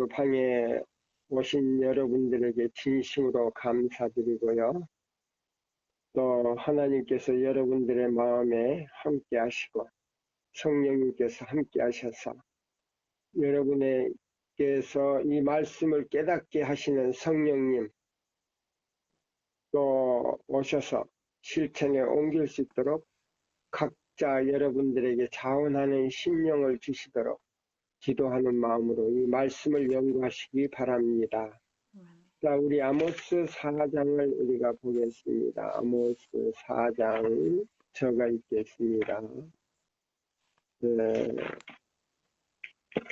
방에 오신 여러분들에게 진심으로 감사드리고요. 또 하나님께서 여러분들의 마음에 함께 하시고 성령님께서 함께 하셔서 여러분에게서 이 말씀을 깨닫게 하시는 성령님 또 오셔서 실천에 옮길 수 있도록 각자 여러분들에게 자원하는 심령을 주시도록 기도하는 마음으로 이 말씀을 연구하시기 바랍니다. 자, 우리 아모스 4장을 우리가 보겠습니다. 아모스 4장 저가 읽겠습니다.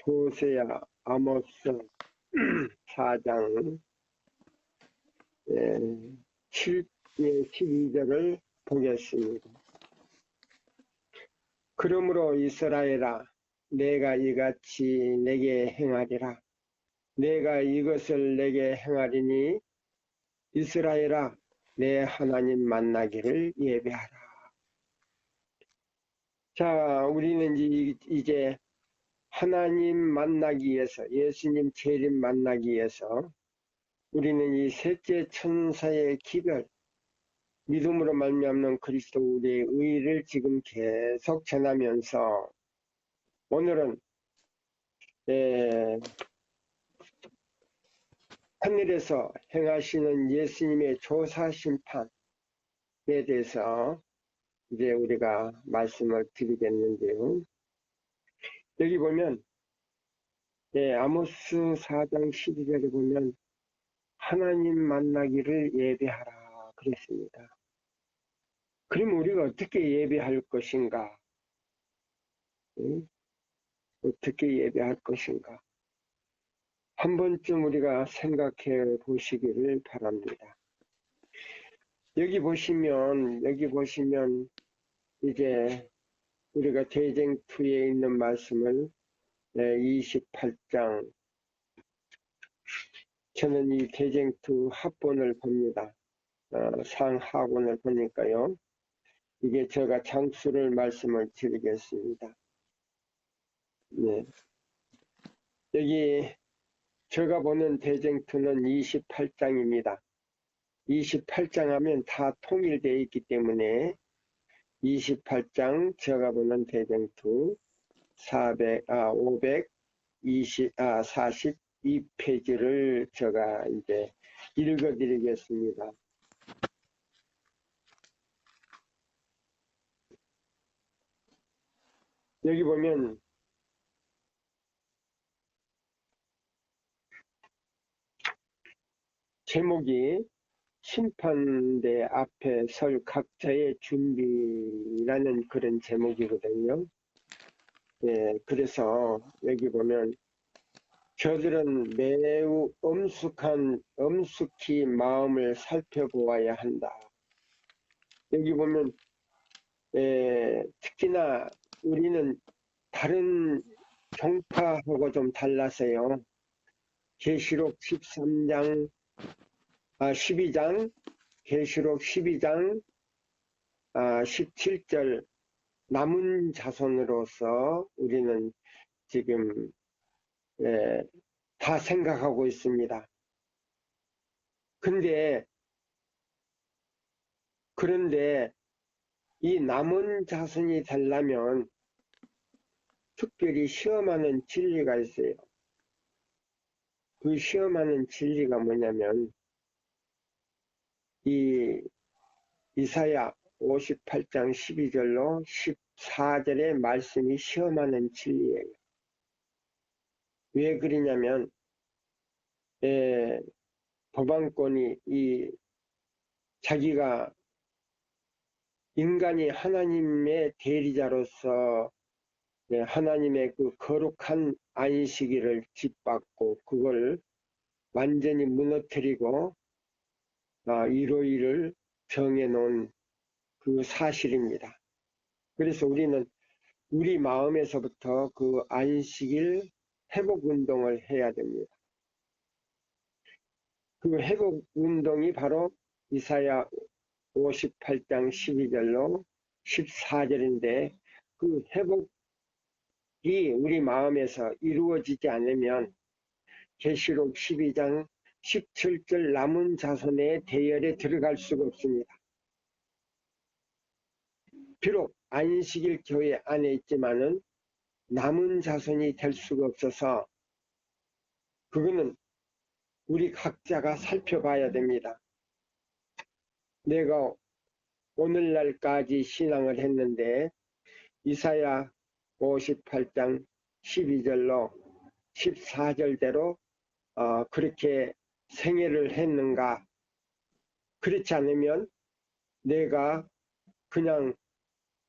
호세아 아모스 4장 12절을 보겠습니다. 그러므로 이스라엘아 내가 이같이 내게 행하리라. 내가 이것을 내게 행하리니 이스라엘아 내 하나님 만나기를 예배하라. 자, 우리는 이제 하나님 만나기 위해서 예수님 재림 만나기 위해서 우리는 이 셋째 천사의 기별 믿음으로 말미암는 그리스도 우리의 의를 지금 계속 전하면서 오늘은 하늘에서 행하시는 예수님의 조사 심판에 대해서 이제 우리가 말씀을 드리겠는데요. 여기 보면 아모스 4장 12절에 보면 하나님 만나기를 예배하라 그랬습니다. 그럼 우리가 어떻게 예배할 것인가? 어떻게 예배할 것인가? 한 번쯤 우리가 생각해 보시기를 바랍니다. 여기 보시면 이제 우리가 대쟁투에 있는 말씀을 28장 저는 이 대쟁투 합본을 봅니다. 상하본을 보니까요. 이게 제가 장수를 말씀을 드리겠습니다. 네. 여기 제가 보는 대쟁투는 28장입니다. 28장 하면 다 통일되어 있기 때문에 28장 제가 보는 대쟁투 542페이지를 제가 이제 읽어드리겠습니다. 여기 보면 제목이 심판대 앞에 설 각자의 준비라는 그런 제목이거든요. 그래서 여기 보면 저들은 매우 엄숙히 마음을 살펴보아야 한다. 여기 보면 특히나 우리는 다른 종파하고 좀 달라서요. 계시록 12장 계시록 12장 17절 남은 자손으로서 우리는 지금 다 생각하고 있습니다. 그런데 이 남은 자손이 되려면 특별히 시험하는 진리가 있어요. 그 시험하는 진리가 뭐냐면 이 이사야 58장 12절로 14절의 말씀이 시험하는 진리예요. 왜 그러냐면 법안권이 자기가 인간이 하나님의 대리자로서 하나님의 그 거룩한 안식일을 짓밟고 그걸 완전히 무너뜨리고 일요일을 정해놓은 그 사실입니다. 그래서 우리는 우리 마음에서부터 그 안식일 회복운동을 해야 됩니다. 그 회복운동이 바로 이사야 58장 12절로 14절인데 그 회복이 우리 마음에서 이루어지지 않으면 계시록 12장 17절 남은 자손의 대열에 들어갈 수가 없습니다. 비록 안식일 교회 안에 있지만은 남은 자손이 될 수가 없어서 그거는 우리 각자가 살펴봐야 됩니다. 내가 오늘날까지 신앙을 했는데 이사야 58장 12절로 14절대로 그렇게 생애를 했는가? 그렇지 않으면 내가 그냥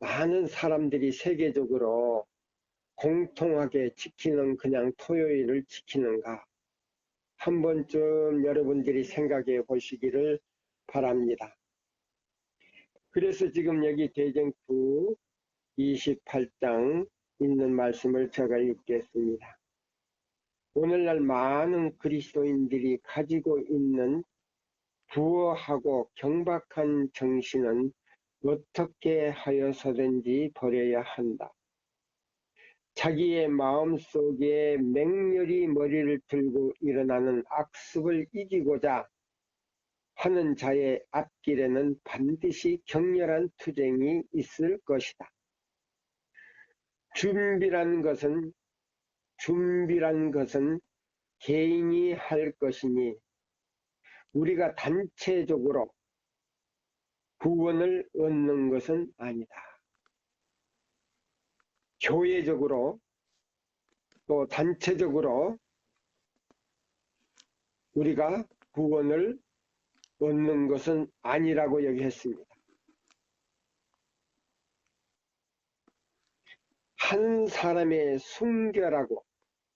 많은 사람들이 세계적으로 공통하게 지키는 그냥 토요일을 지키는가? 한 번쯤 여러분들이 생각해 보시기를 바랍니다. 그래서 지금 여기 대전구 28장 있는 말씀을 제가 읽겠습니다. 오늘날 많은 그리스도인들이 가지고 있는 부어하고 경박한 정신은 어떻게 하여서든지 버려야 한다. 자기의 마음속에 맹렬히 머리를 들고 일어나는 악습을 이기고자 하는 자의 앞길에는 반드시 격렬한 투쟁이 있을 것이다. 준비란 것은 개인이 할 것이니 우리가 단체적으로 구원을 얻는 것은 아니다. 교회적으로 또 단체적으로 우리가 구원을 얻는 것은 아니라고 얘기했습니다. 한 사람의 순결하고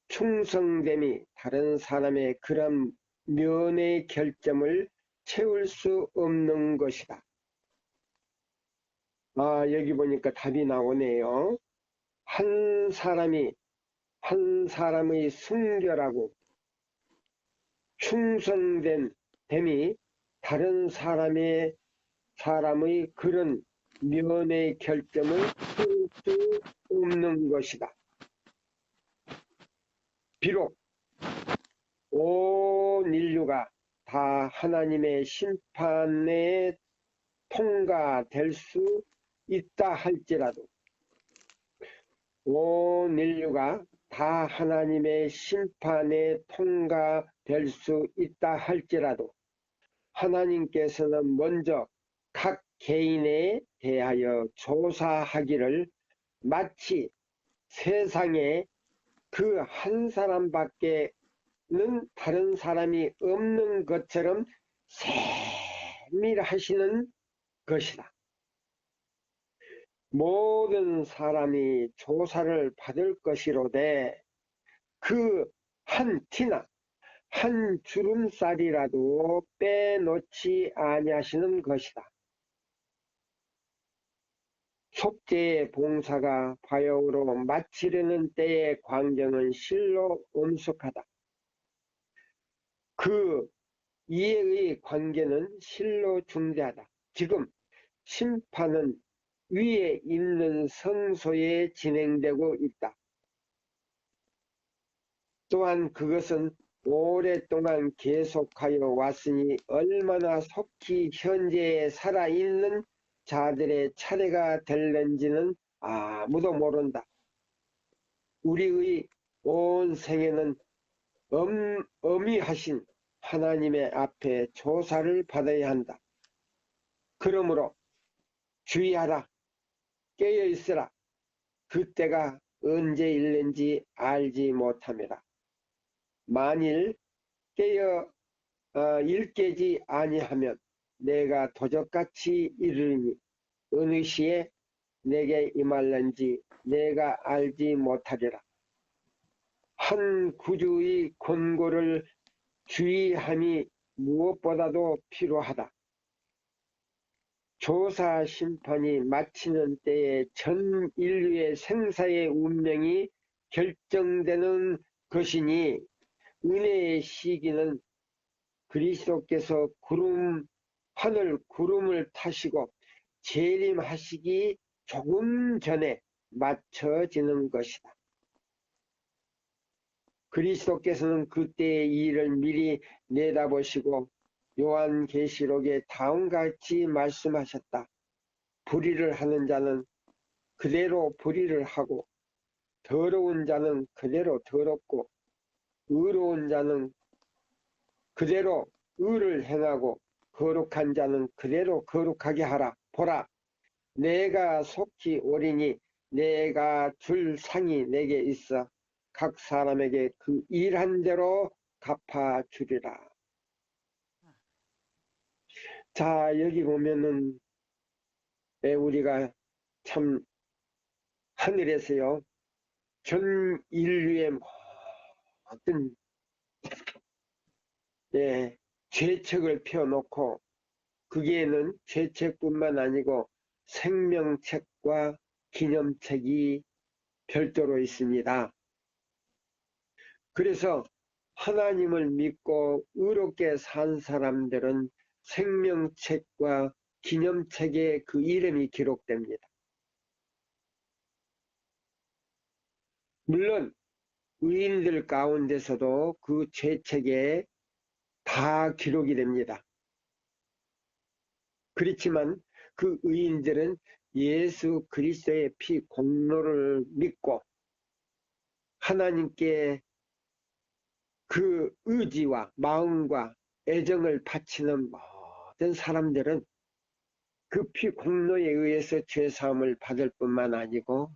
충성됨이 다른 사람의 그런 면의 결점을 채울 수 없는 것이다. 여기 보니까 답이 나오네요. 한 사람의 순결하고 충성됨이 다른 사람의 그런 면의 결점을 채울 수 없는 것이다. 비록 온 인류가 다 하나님의 심판에 통과될 수 있다 할지라도 온 인류가 다 하나님의 심판에 통과될 수 있다 할지라도 하나님께서는 먼저 각 개인에 대하여 조사하기를 마치 세상에 그 한 사람밖에는 다른 사람이 없는 것처럼 세밀하시는 것이다. 모든 사람이 조사를 받을 것이로되 그 한 티나 한 주름살이라도 빼놓지 아니하시는 것이다. 속죄의 봉사가 바야흐로 마치려는 때의 광경은 실로 엄숙하다. 그 이해의 관계는 실로 중대하다. 지금 심판은 위에 있는 성소에 진행되고 있다. 또한 그것은 오랫동안 계속하여 왔으니 얼마나 속히 현재에 살아있는 자들의 차례가 될는지는 아무도 모른다. 우리의 온 생애는 어미하신 하나님의 앞에 조사를 받아야 한다. 그러므로 주의하라, 깨어있으라. 그때가 언제 일는지 알지 못함이라. 만일 일깨지 아니하면 내가 도적같이 이르리니 어느 시에 내게 임할는지 내가 알지 못하리라. 한 구주의 권고를 주의함이 무엇보다도 필요하다. 조사 심판이 마치는 때에 전 인류의 생사의 운명이 결정되는 것이니 은혜의 시기는 그리스도께서 하늘 구름을 타시고 재림하시기 조금 전에 맞춰지는 것이다. 그리스도께서는 그때의 일을 미리 내다보시고 요한계시록에 다음과 같이 말씀하셨다. 불의를 하는 자는 그대로 불의를 하고 더러운 자는 그대로 더럽고 의로운 자는 그대로 의를 행하고 거룩한 자는 그대로 거룩하게 하라. 보라, 내가 속히 오리니 내가 줄 상이 내게 있어 각 사람에게 그 일한 대로 갚아주리라. 자, 여기 보면은 우리가 참 하늘에서요 전 인류의 모든 죄책을 펴놓고 거기에는 죄책뿐만 아니고 생명책과 기념책이 별도로 있습니다. 그래서 하나님을 믿고 의롭게 산 사람들은 생명책과 기념책에 그 이름이 기록됩니다. 물론 의인들 가운데서도 그 죄책에 다 기록이 됩니다. 그렇지만 그 의인들은 예수 그리스도의 피 공로를 믿고 하나님께 그 의지와 마음과 애정을 바치는 모든 사람들은 그 피 공로에 의해서 죄사함을 받을 뿐만 아니고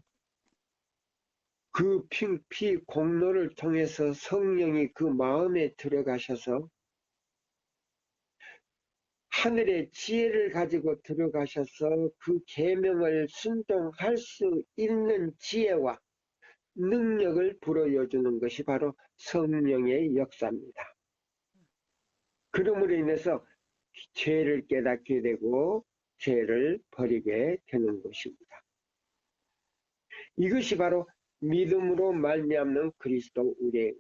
그 피 공로를 통해서 성령이 그 마음에 들어가셔서 하늘의 지혜를 가지고 들어가셔서 그 계명을 순종할 수 있는 지혜와 능력을 불어여주는 것이 바로 성령의 역사입니다. 그러므로 인해서 죄를 깨닫게 되고 죄를 버리게 되는 것입니다. 이것이 바로 믿음으로 말미암는 그리스도 우리의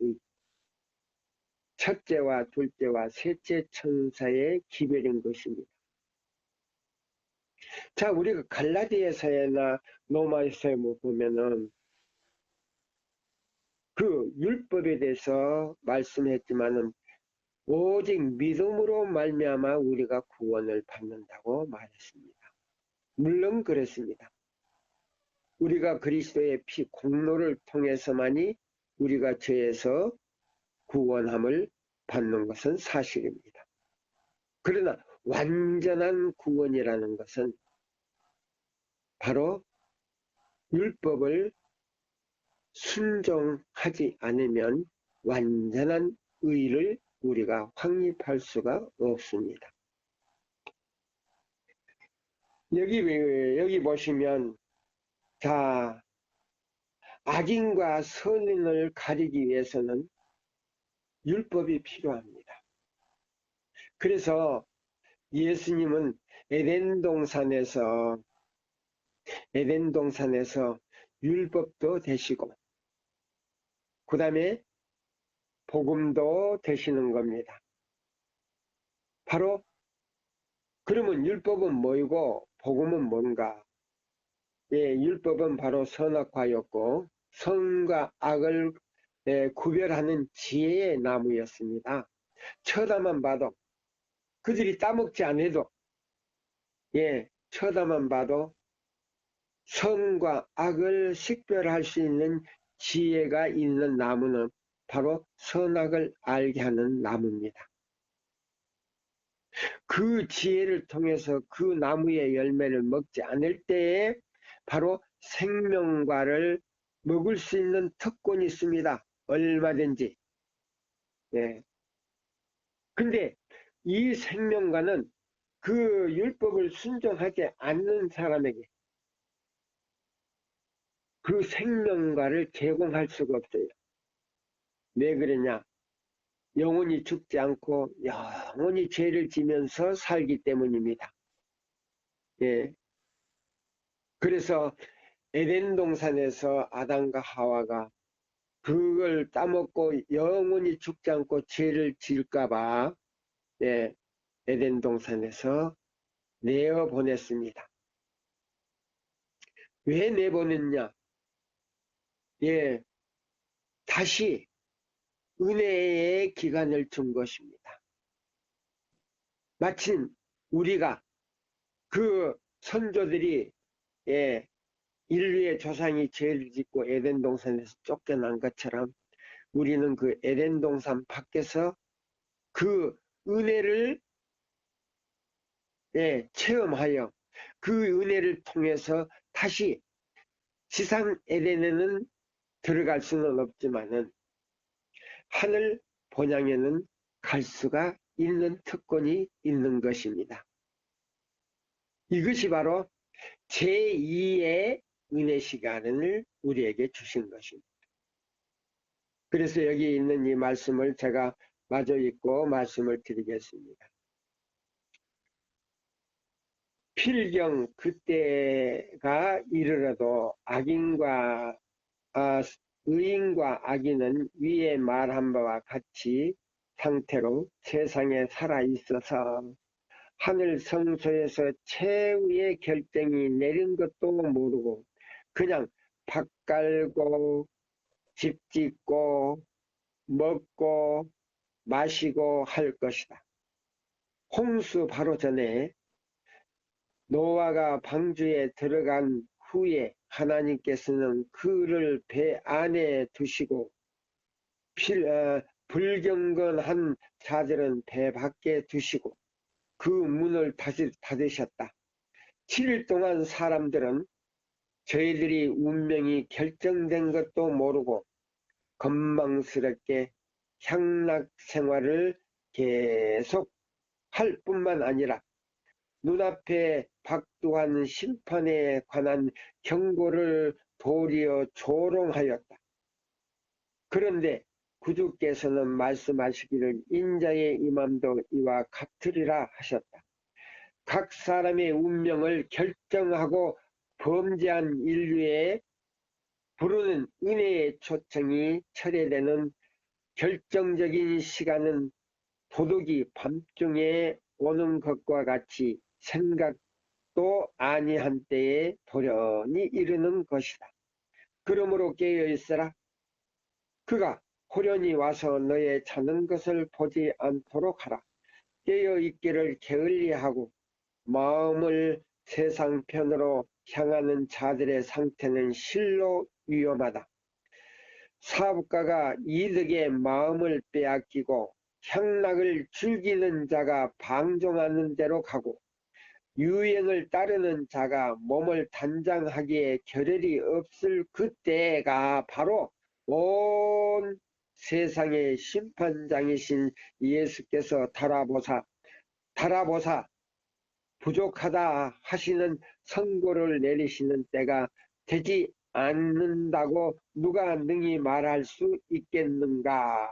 첫째와 둘째와 셋째 천사의 기별인 것입니다. 자, 우리가 갈라디아서나 로마서에 보면은 그 율법에 대해서 말씀했지만은 오직 믿음으로 말미암아 우리가 구원을 받는다고 말했습니다. 물론 그렇습니다. 우리가 그리스도의 피 공로를 통해서만이 우리가 죄에서 구원함을 받는 것은 사실입니다. 그러나 완전한 구원이라는 것은 바로 율법을 순종하지 않으면 완전한 의를 우리가 확립할 수가 없습니다. 여기 보시면 자, 악인과 선인을 가리기 위해서는 율법이 필요합니다. 그래서 예수님은 에덴 동산에서 율법도 되시고 그 다음에 복음도 되시는 겁니다. 바로 그러면 율법은 뭐이고 복음은 뭔가? 율법은 바로 선악과였고 선과 악을 구별하는 지혜의 나무였습니다. 쳐다만 봐도 그들이 따먹지 않아도 쳐다만 봐도 선과 악을 식별할 수 있는 지혜가 있는 나무는 바로 선악을 알게 하는 나무입니다. 그 지혜를 통해서 그 나무의 열매를 먹지 않을 때에 바로 생명과를 먹을 수 있는 특권이 있습니다. 얼마든지. 근데 이 생명과는 그 율법을 순종하지 않는 사람에게 그 생명과를 제공할 수가 없어요. 왜 그러냐? 영원히 죽지 않고 영원히 죄를 지면서 살기 때문입니다. 그래서 에덴 동산에서 아담과 하와가 그걸 따먹고 영원히 죽지 않고 죄를 지을까봐 에덴 동산에서 내어보냈습니다. 왜 내보냈냐? 다시 은혜의 기간을 준 것입니다. 마침 우리가 그 선조들이 인류의 조상이 죄를 짓고 에덴 동산에서 쫓겨난 것처럼 우리는 그 에덴 동산 밖에서 그 은혜를 체험하여 그 은혜를 통해서 다시 지상 에덴에는 들어갈 수는 없지만은 하늘 본향에는 갈 수가 있는 특권이 있는 것입니다. 이것이 바로 제2의 은혜 시간을 우리에게 주신 것입니다. 그래서 여기 있는 이 말씀을 제가 마저 읽고 말씀을 드리겠습니다. 필경 그때가 이르러도 의인과 악인은 위에 말한 바와 같이 상태로 세상에 살아 있어서 하늘 성소에서 최후의 결정이 내린 것도 모르고 그냥 밥 깔고 집 짓고 먹고 마시고 할 것이다. 홍수 바로 전에 노아가 방주에 들어간 후에 하나님께서는 그를 배 안에 두시고 불경건한 자들은 배 밖에 두시고 그 문을 닫으셨다. 7일 동안 사람들은 저희들이 운명이 결정된 것도 모르고 건망스럽게 향락 생활을 계속 할 뿐만 아니라 눈앞에 박두한 심판에 관한 경고를 도리어 조롱하였다. 그런데 구주께서는 말씀하시기를 인자의 임함도 이와 같으리라 하셨다. 각 사람의 운명을 결정하고 범죄한 인류에 부르는 은혜의 초청이 철회되는 결정적인 시간은 도둑이 밤중에 오는 것과 같이 생각도 아니한 때에 돌연히 이르는 것이다. 그러므로 깨어있으라. 그가 호련히 와서 너의 자는 것을 보지 않도록 하라. 깨어있기를 게을리하고 마음을 세상편으로 향하는 자들의 상태는 실로 위험하다. 사업가가 이득에 마음을 빼앗기고 향락을 즐기는 자가 방종하는 대로 가고 유행을 따르는 자가 몸을 단장하기에 겨를이 없을 그때가 바로 온 세상의 심판장이신 예수께서 달아보사 부족하다 하시는 선고를 내리시는 때가 되지 않는다고 누가 능히 말할 수 있겠는가.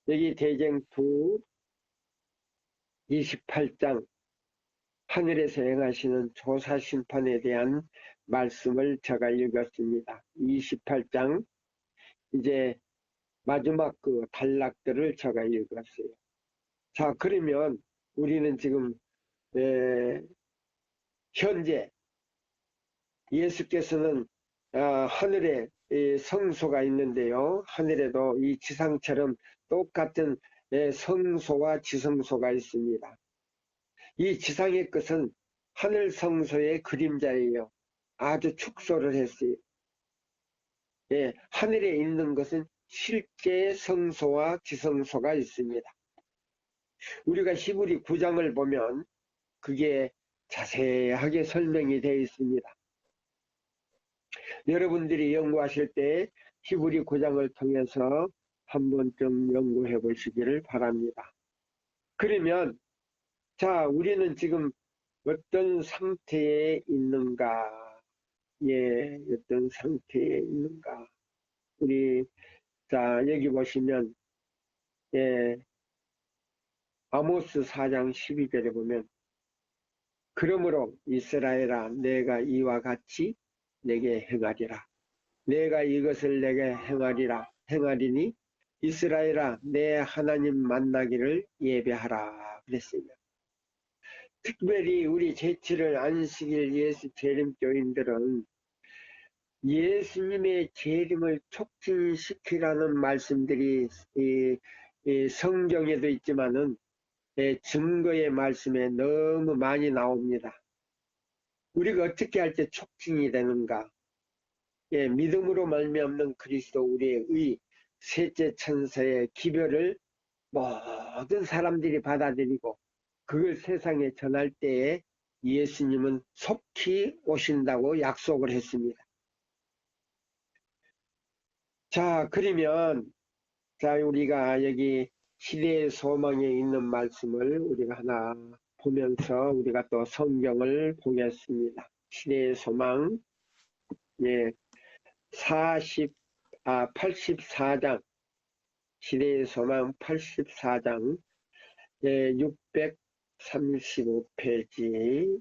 여기 대쟁투 28장 하늘에서 행하시는 조사심판에 대한 말씀을 제가 읽었습니다. 28장 이제 마지막 그 단락들을 제가 읽었어요. 자, 그러면 우리는 지금 현재 예수께서는 하늘에 성소가 있는데요. 하늘에도 이 지상처럼 똑같은 성소와 지성소가 있습니다. 이 지상의 것은 하늘 성소의 그림자예요. 아주 축소를 했어요. 하늘에 있는 것은 실제 성소와 지성소가 있습니다. 우리가 히브리 9장을 보면 그게 자세하게 설명이 되어 있습니다. 여러분들이 연구하실 때 히브리 9장을 통해서 한 번쯤 연구해 보시기를 바랍니다. 그러면 자, 우리는 지금 어떤 상태에 있는가? 어떤 상태에 있는가? 자, 여기 보시면 아모스 4장 12절에 보면 그러므로 이스라엘아 내가 이와 같이 내게 행하리라. 내가 이것을 내게 행하리니 이스라엘아 내 하나님 만나기를 예배하라 그랬습니다. 특별히 우리 제7일 안식일 예수 재림교인들은 예수님의 재림을 촉진시키라는 말씀들이 이 성경에도 있지만은 증거의 말씀에 너무 많이 나옵니다. 우리가 어떻게 할 때 촉진이 되는가? 믿음으로 말미암는 그리스도 우리의 의 셋째 천사의 기별을 모든 사람들이 받아들이고 그걸 세상에 전할 때에 예수님은 속히 오신다고 약속을 했습니다. 자, 그러면 자, 우리가 여기 시대의 소망에 있는 말씀을 우리가 하나 보면서 우리가 또 성경을 보겠습니다. 시대의 소망, 예, 84장, 시대의 소망 84장, 예, 635페이지,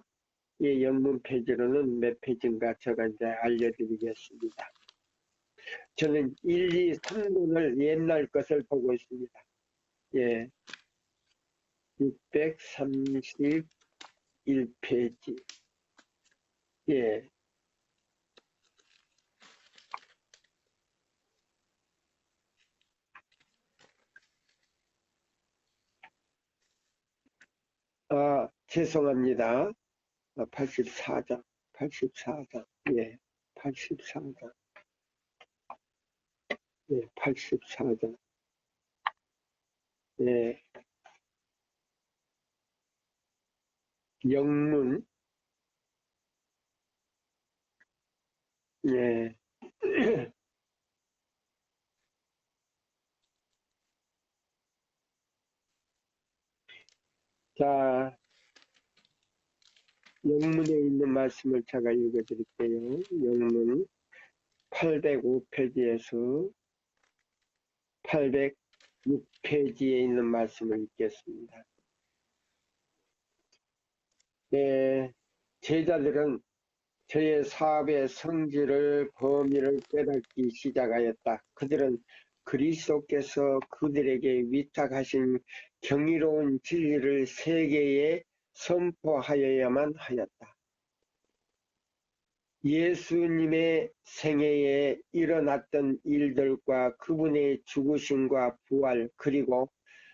예, 영문 페이지로는 몇 페이지인가 제가 이제 알려드리겠습니다. 저는 1, 2, 3군을 옛날 것을 보고 있습니다. 예, 631페이지. 예. 죄송합니다. 84장, 84장. 예, 84장. 예, 84장. 예, 영문. 예. 자, 영문에 있는 말씀을 제가 읽어드릴게요. 영문 805페이지에서 806페이지에 있는 말씀을 읽겠습니다. 네, 제자들은 저의 사업의 성질을 범위를 깨닫기 시작하였다. 그들은 그리스도께서 그들에게 위탁하신 경이로운 진리를 세계에 선포하여야만 하였다. 예수님의 생애에 일어났던 일들과 그분의 죽으심과 부활 그리고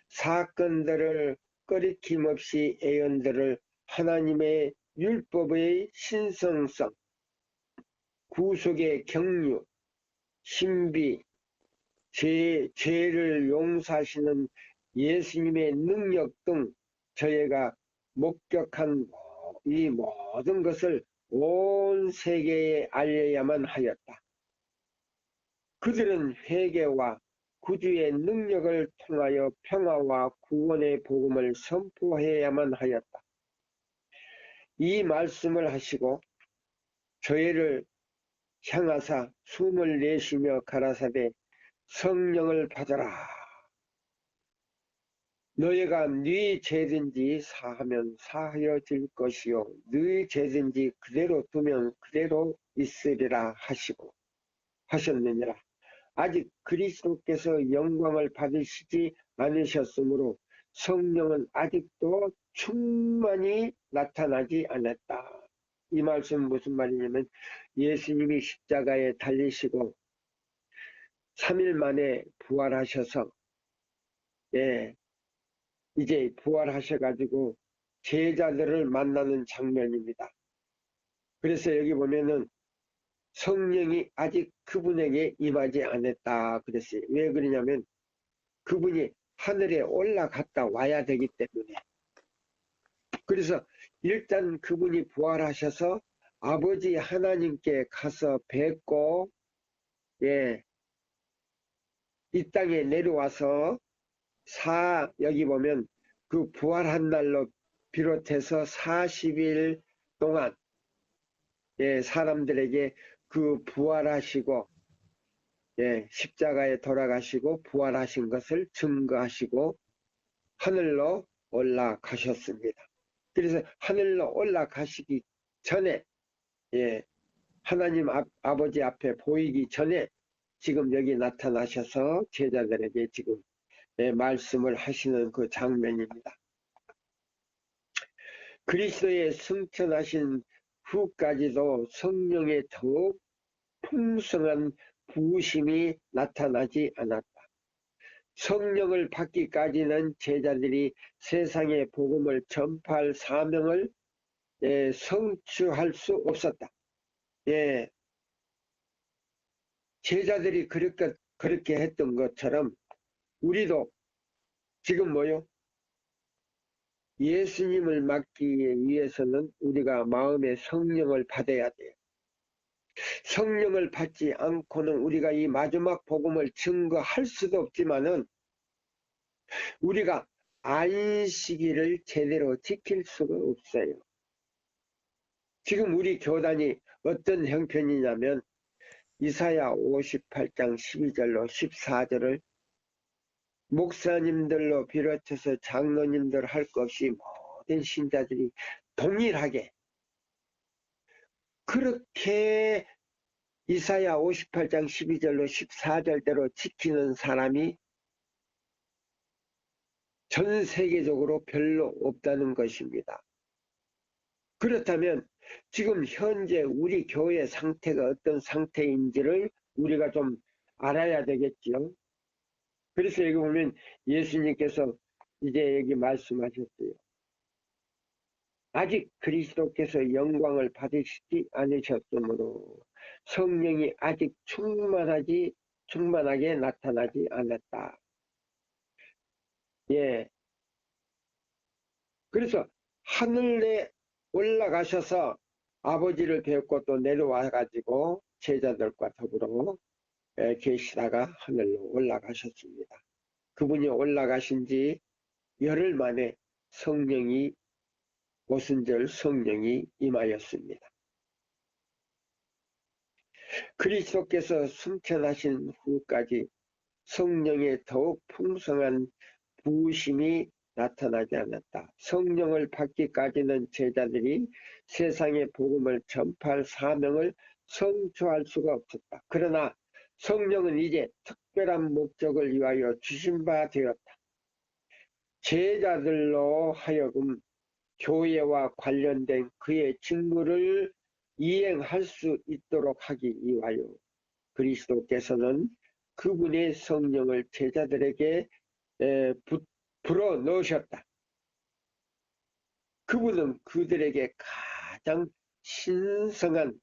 사건들을 꺼리낌없이 예언들을 하나님의 율법의 신성성, 구속의 경륜, 신비, 죄를 용서하시는 예수님의 능력 등 저희가 목격한 이 모든 것을 온 세계에 알려야만 하였다. 그들은 회개와 구주의 능력을 통하여 평화와 구원의 복음을 선포해야만 하였다. 이 말씀을 하시고 저희를 향하사 숨을 내쉬며 가라사대 성령을 받아라. 너희가 네 죄든지 사하면 사하여질 것이요 네 죄든지 그대로 두면 그대로 있으리라 하시고 하셨느니라. 아직 그리스도께서 영광을 받으시지 않으셨으므로 성령은 아직도 충만히 나타나지 않았다. 이 말씀은 무슨 말이냐면 예수님이 십자가에 달리시고 3일 만에 부활하셔서 이제 부활하셔가지고 제자들을 만나는 장면입니다. 그래서 여기 보면은 성령이 아직 그분에게 임하지 않았다 그랬어요. 왜 그러냐면 그분이 하늘에 올라갔다 와야 되기 때문에. 그래서 일단 그분이 부활하셔서 아버지 하나님께 가서 뵙고 이 땅에 내려와서 여기 보면 그 부활한 날로 비롯해서 40일 동안 사람들에게 그 부활하시고 십자가에 돌아가시고 부활하신 것을 증거하시고 하늘로 올라가셨습니다. 그래서 하늘로 올라가시기 전에 하나님 아버지 앞에 보이기 전에 지금 여기 나타나셔서 제자들에게 지금 말씀을 하시는 그 장면입니다. 그리스도의 승천하신 후까지도 성령의 더욱 풍성한 부으심이 나타나지 않았다. 성령을 받기까지는 제자들이 세상의 복음을 전파할 사명을 성취할 수 없었다. 예, 제자들이 그렇게 했던 것처럼 우리도 지금 뭐요? 예수님을 맡기 위해서는 우리가 마음의 성령을 받아야 돼요. 성령을 받지 않고는 우리가 이 마지막 복음을 증거할 수도 없지만은 우리가 안식일을 제대로 지킬 수가 없어요. 지금 우리 교단이 어떤 형편이냐면 이사야 58장 12절로 14절을 목사님들로 비롯해서 장로님들 할 것 없이 모든 신자들이 동일하게 그렇게 이사야 58장 12절로 14절대로 지키는 사람이 전 세계적으로 별로 없다는 것입니다. 그렇다면 지금 현재 우리 교회 상태가 어떤 상태인지를 우리가 좀 알아야 되겠지요. 그래서 여기 보면 예수님께서 이제 여기 말씀하셨어요. 아직 그리스도께서 영광을 받으시지 않으셨으므로 성령이 아직 충만하게 나타나지 않았다. 예. 그래서 하늘에 올라가셔서 아버지를 뵙고 또 내려와 가지고 제자들과 더불어 계시다가 하늘로 올라가셨습니다. 그분이 올라가신 지 열흘 만에 성령이 오순절 성령이 임하였습니다. 그리스도께서 승천하신 후까지 성령의 더욱 풍성한 부으심이 나타나지 않았다. 성령을 받기까지는 제자들이 세상의 복음을 전파할 사명을 성취할 수가 없었다. 그러나 성령은 이제 특별한 목적을 위하여 주신 바 되었다. 제자들로 하여금 교회와 관련된 그의 직무를 이행할 수 있도록 하기 위하여 그리스도께서는 그분의 성령을 제자들에게 불어 넣으셨다. 그분은 그들에게 가장 신성한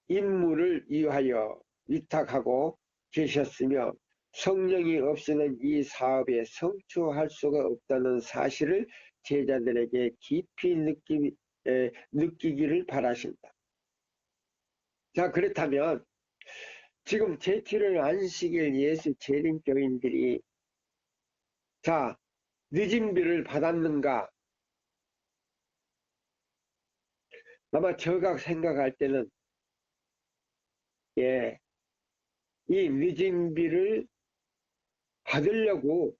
임무를 위하여 위탁하고 계셨으며 성령이 없이는 이 사업에 성취할 수가 없다는 사실을 제자들에게 깊이 느끼기를 바라신다. 자, 그렇다면 지금 제7월 안식일 예수 재림교인들이 자, 늦은비를 받았는가? 아마 제가 생각할 때는 예, 이 늦은비를 받으려고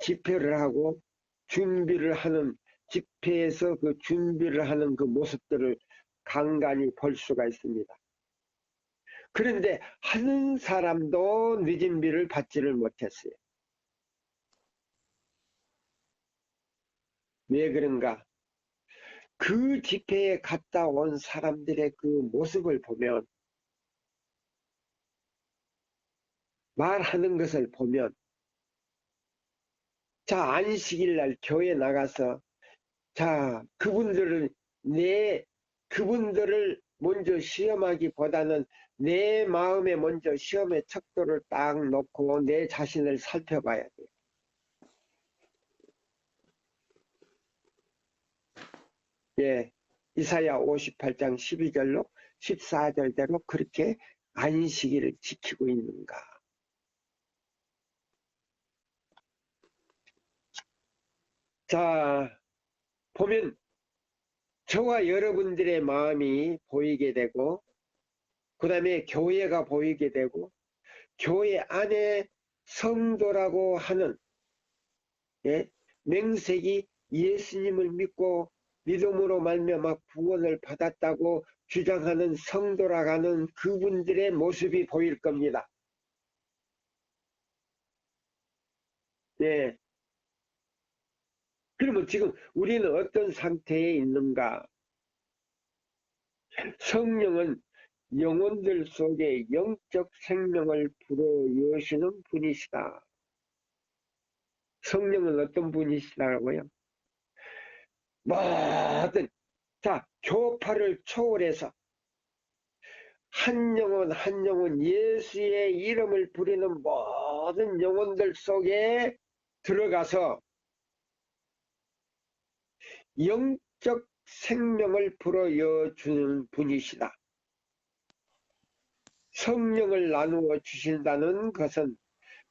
집회를 하고 준비를 하는 집회에서 그 준비를 하는 그 모습들을 간간히 볼 수가 있습니다. 그런데 한 사람도 늦은비를 받지를 못했어요. 왜 그런가? 그 집회에 갔다 온 사람들의 그 모습을 보면 말하는 것을 보면 자, 안식일 날 교회 나가서 자, 그분들을 먼저 시험하기보다는 내 마음에 먼저 시험의 척도를 딱 놓고 내 자신을 살펴봐야 돼요. 예, 이사야 58장 12절로 14절대로 그렇게 안식일을 지키고 있는가. 자, 보면 저와 여러분들의 마음이 보이게 되고 그 다음에 교회가 보이게 되고 교회 안에 성도라고 하는 맹색이 예수님을 믿고 믿음으로 말미암아 구원을 받았다고 주장하는 성도라고 그분들의 모습이 보일 겁니다. 예. 그러면 지금 우리는 어떤 상태에 있는가? 성령은 영혼들 속에 영적 생명을 불어여시는 분이시다. 성령은 어떤 분이시다고요? 모든, 자, 교파를 초월해서 한 영혼 한 영혼 예수의 이름을 부리는 모든 영혼들 속에 들어가서 영적 생명을 불어여 주는 분이시다. 성령을 나누어 주신다는 것은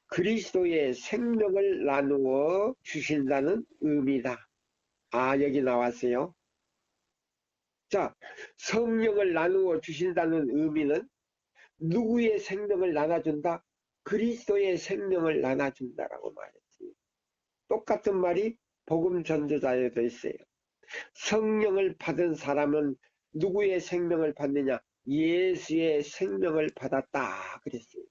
그리스도의 생명을 나누어 주신다는 의미다. 아, 여기 나왔어요. 자, 성령을 나누어 주신다는 의미는 누구의 생명을 나눠준다? 그리스도의 생명을 나눠준다라고 말했지. 똑같은 말이 복음 전도자에도 있어요. 성령을 받은 사람은 누구의 생명을 받느냐? 예수의 생명을 받았다 그랬어요.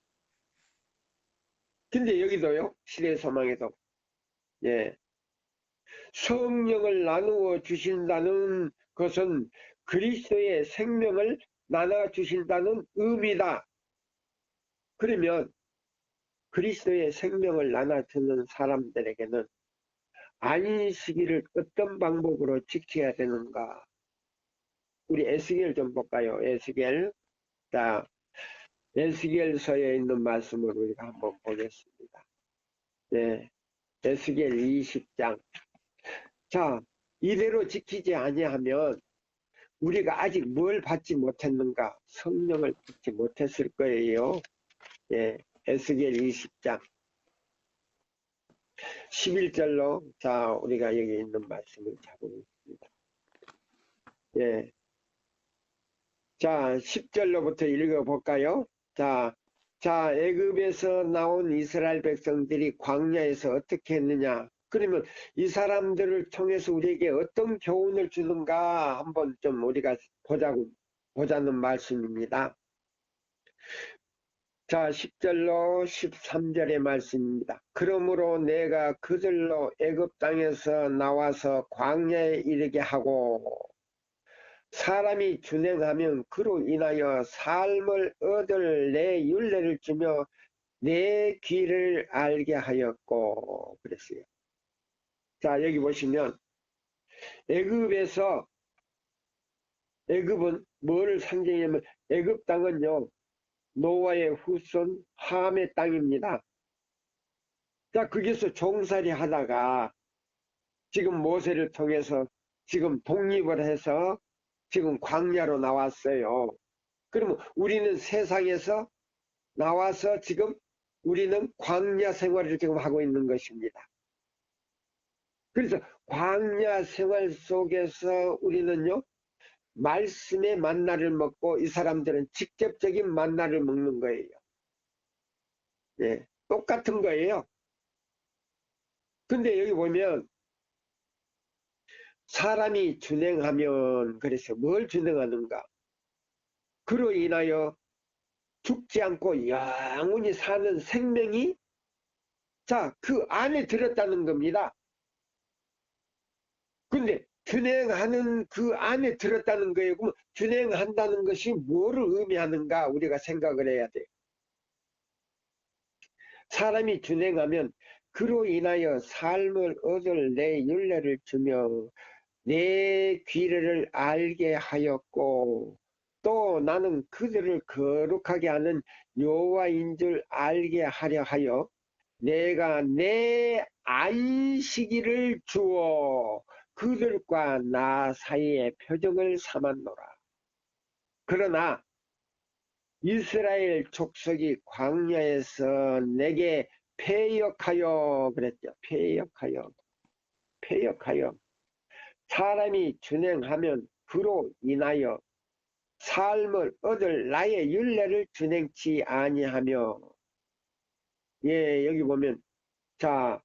근데 여기도요, 시대 소망에도, 예, 성령을 나누어 주신다는 것은 그리스도의 생명을 나눠 주신다는 의미다. 그러면 그리스도의 생명을 나눠주는 사람들에게는 안식일을 어떤 방법으로 지켜야 되는가? 우리 에스겔 좀 볼까요? 에스겔. 자, 에스겔서에 있는 말씀을 우리가 한번 보겠습니다. 네, 에스겔 20장. 자, 이대로 지키지 아니하면 우리가 아직 뭘 받지 못했는가? 성령을 받지 못했을 거예요. 예, 에스겔 20장 11절로 자, 우리가 여기 있는 말씀을 잡아보겠습니다. 예, 자, 10절로부터 읽어볼까요? 자, 애굽에서 나온 이스라엘 백성들이 광야에서 어떻게 했느냐? 그러면 이 사람들을 통해서 우리에게 어떤 교훈을 주는가 한번 좀 우리가 보자는 말씀입니다. 자, 10절로 13절의 말씀입니다. 그러므로 내가 그들로 애굽 땅에서 나와서 광야에 이르게 하고 사람이 준행하면 그로 인하여 삶을 얻을 내 율례를 주며 내 귀를 알게 하였고 그랬어요. 자, 여기 보시면 애굽은 뭐를 상징하냐면 애굽 땅은요 노아의 후손 함의 땅입니다. 자, 거기서 종살이 하다가 지금 모세를 통해서 지금 독립을 해서 지금 광야로 나왔어요. 그러면 우리는 세상에서 나와서 지금 우리는 광야 생활을 지금 하고 있는 것입니다. 그래서 광야 생활 속에서 우리는요 말씀의 만나를 먹고 이 사람들은 직접적인 만나를 먹는 거예요. 예, 똑같은 거예요. 근데 여기 보면 사람이 준행하면 그래서 뭘 준행하는가? 그로 인하여 죽지 않고 영원히 사는 생명이 자, 그 안에 들었다는 겁니다. 근데 준행하는 그 안에 들었다는 거예요. 그럼 준행한다는 것이 뭐를 의미하는가 우리가 생각을 해야 돼요. 사람이 준행하면 그로 인하여 삶을 얻을 내 율례를 주며 내 귀를 알게 하였고 또 나는 그들을 거룩하게 하는 여호와인 줄 알게 하려 하여 내가 내 안식일을 주어 그들과 나 사이의 표정을 삼았노라. 그러나 이스라엘 족속이 광야에서 내게 패역하여 그랬죠. 패역하여 사람이 준행하면 그로 인하여 삶을 얻을 나의 율례를 준행치 아니하며 예, 여기 보면 자,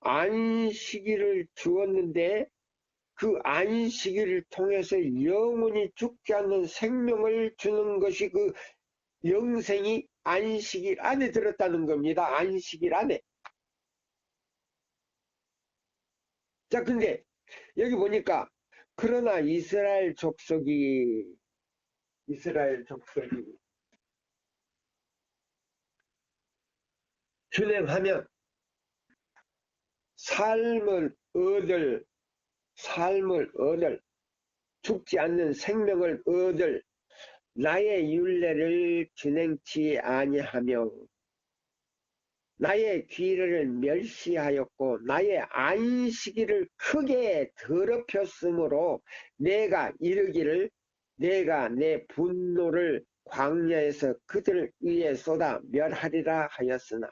안식일을 주었는데 그 안식일을 통해서 영원히 죽지 않는 생명을 주는 것이 그 영생이 안식일 안에 들었다는 겁니다. 안식일 안에. 자, 근데 여기 보니까 그러나 이스라엘 족속이 이스라엘 족속이 준행하면 삶을 얻을 죽지 않는 생명을 얻을 나의 율례를 준행치 아니하며 나의 규례를 멸시하였고 나의 안식일을 크게 더럽혔으므로 내가 이르기를 내가 내 분노를 광야에서 그들 위에 쏟아 멸하리라 하였으나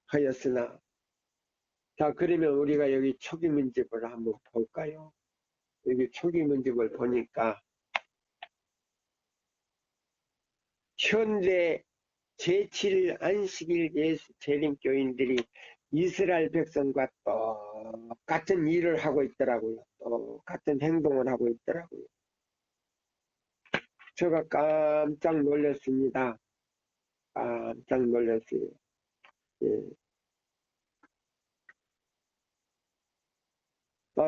하였으나 자 그러면 우리가 여기 초기문집을 한번 볼까요? 여기 초기문집을 보니까 현대 제7일 안식일 예수 재림교인들이 이스라엘 백성과 똑같은 일을 하고 있더라고요. 똑같은 행동을 하고 있더라고요. 제가 깜짝 놀랐습니다. 깜짝 놀랐어요. 예.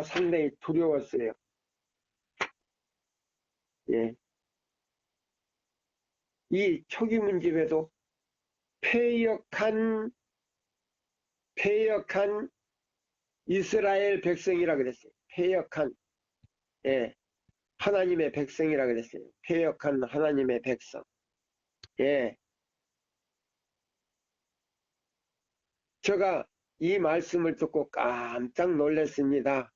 상당히 두려웠어요. 예. 이 초기문집에도 패역한 이스라엘 백성이라 그랬어요. 패역한 하나님의 백성이라 그랬어요. 패역한 하나님의 백성. 제가 이 말씀을 듣고 깜짝 놀랐습니다.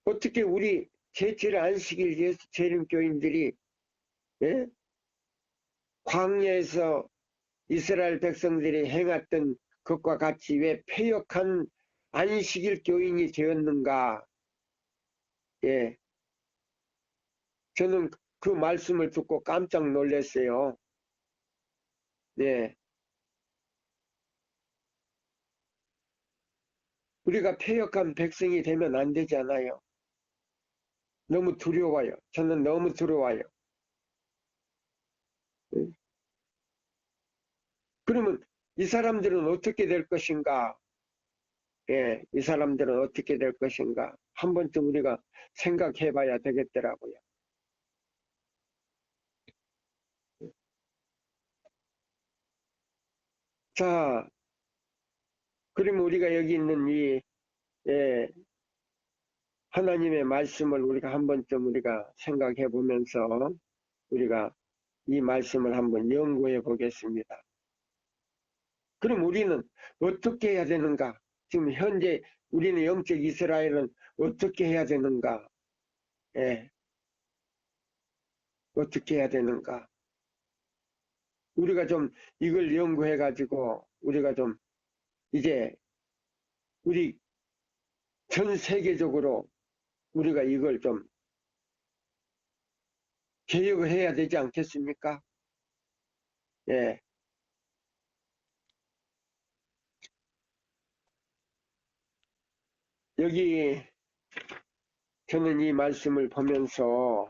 어떻게 우리 제7 안식일 예수 재림교인들이 광야에서 이스라엘 백성들이 행했던 것과 같이 왜 패역한 안식일 교인이 되었는가? 저는 그 말씀을 듣고 깜짝 놀랐어요. 우리가 패역한 백성이 되면 안 되잖아요. 너무 두려워요. 저는 너무 두려워요. 그러면 이 사람들은 어떻게 될 것인가? 이 사람들은 어떻게 될 것인가? 한 번쯤 우리가 생각해 봐야 되겠더라고요. 자, 그러면 우리가 여기 있는 이 하나님의 말씀을 우리가 한 번쯤 우리가 생각해 보면서 우리가 이 말씀을 한번 연구해 보겠습니다. 그럼 우리는 어떻게 해야 되는가? 지금 현재 우리는 영적 이스라엘은 어떻게 해야 되는가? 어떻게 해야 되는가? 우리가 좀 이걸 연구해 가지고 우리가 좀 이제 우리 전 세계적으로 우리가 이걸 좀 개혁을 해야 되지 않겠습니까? 여기 저는 이 말씀을 보면서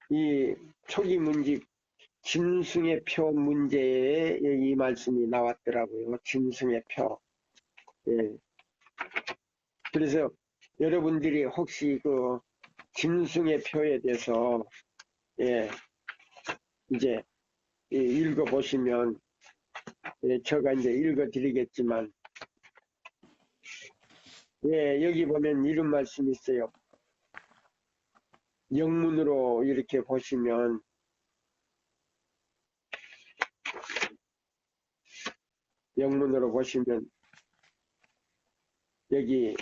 이 초기 문집 짐승의 표 문제에 이 말씀이 나왔더라고요. 짐승의 표. 그래서 여러분들이 혹시 그 짐승의 표에 대해서 이제 읽어보시면 제가 이제 읽어드리겠지만 여기 보면 이런 말씀이 있어요. 영문으로 이렇게 보시면 여기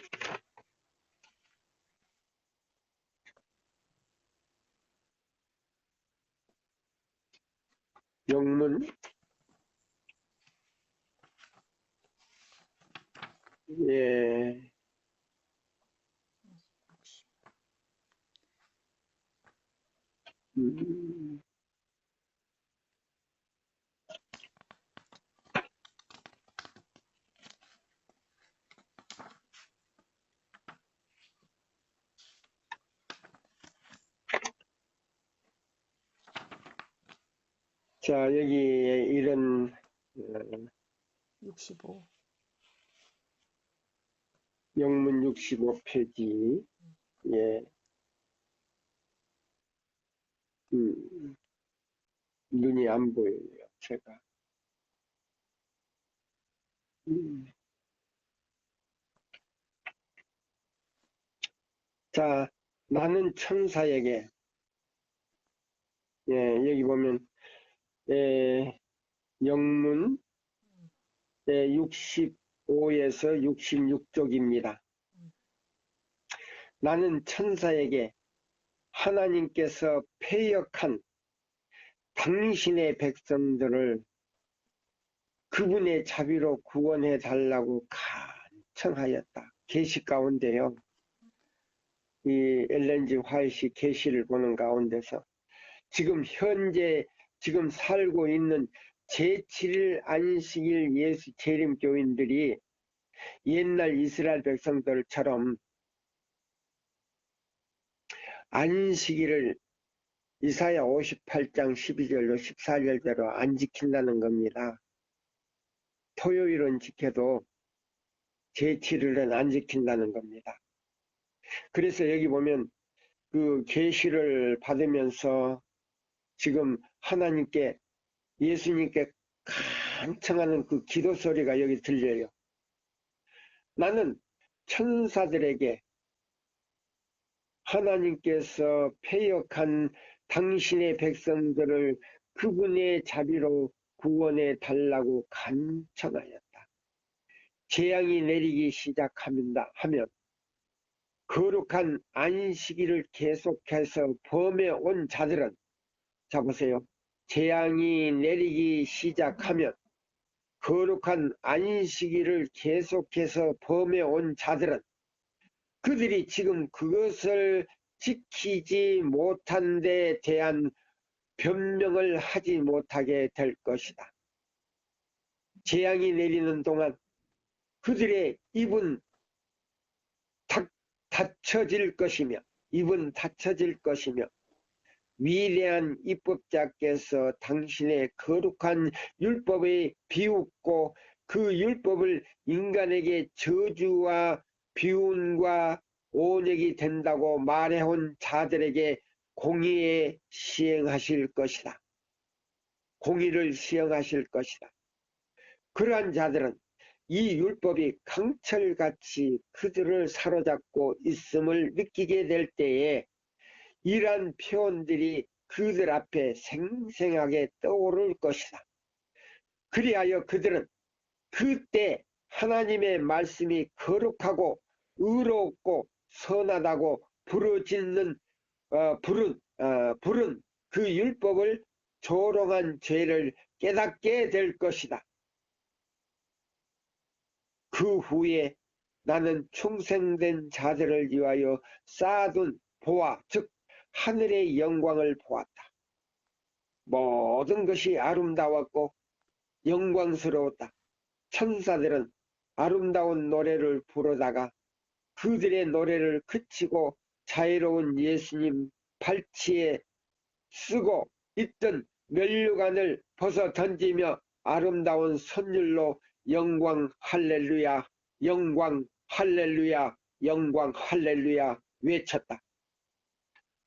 영문 자 여기에 이런 65 영문 65페이지. 예. 눈이 안 보여요, 제가. 자, 나는 천사에게, 예, 여기 보면, 영문 65에서 66쪽입니다. 나는 천사에게 하나님께서 패역한 당신의 백성들을 그분의 자비로 구원해 달라고 간청하였다. 계시 가운데요. 이 엘렌 G 화이트 계시를 보는 가운데서 지금 현재 지금 살고 있는 제7일 안식일 예수 재림 교인들이 옛날 이스라엘 백성들처럼 안식일을 이사야 58장 12절로 14절대로 안 지킨다는 겁니다. 토요일은 지켜도 제7일은 안 지킨다는 겁니다. 그래서 여기 보면 그 계시를 받으면서 지금 하나님께 예수님께 간청하는 그 기도 소리가 여기 들려요. 나는 천사들에게 하나님께서 패역한 당신의 백성들을 그분의 자비로 구원해 달라고 간청하였다. 재앙이 내리기 시작하면 거룩한 안식일을 계속해서 범해온 자들은, 자 보세요. 재앙이 내리기 시작하면 거룩한 안식일을 계속해서 범해온 자들은 그들이 지금 그것을 지키지 못한 데 대한 변명을 하지 못하게 될 것이다. 재앙이 내리는 동안 그들의 입은 닫혀질 것이며 위대한 입법자께서 당신의 거룩한 율법에 비웃고 그 율법을 인간에게 저주와 비운과 온역이 된다고 말해온 자들에게 공의에 시행하실 것이다. 공의를 시행하실 것이다. 그러한 자들은 이 율법이 강철같이 그들을 사로잡고 있음을 느끼게 될 때에 이러한 표현들이 그들 앞에 생생하게 떠오를 것이다. 그리하여 그들은 그때 하나님의 말씀이 거룩하고 의롭고 선하다고 부르는 그 율법을 조롱한 죄를 깨닫게 될 것이다. 그 후에 나는 충성된 자들을 위하여 쌓아둔 보아, 즉 하늘의 영광을 보았다. 모든 것이 아름다웠고 영광스러웠다. 천사들은 아름다운 노래를 부르다가 그들의 노래를 그치고 자유로운 예수님 발치에 쓰고 있던 면류관을 벗어 던지며 아름다운 선율로 영광 할렐루야, 영광 할렐루야, 영광 할렐루야 외쳤다.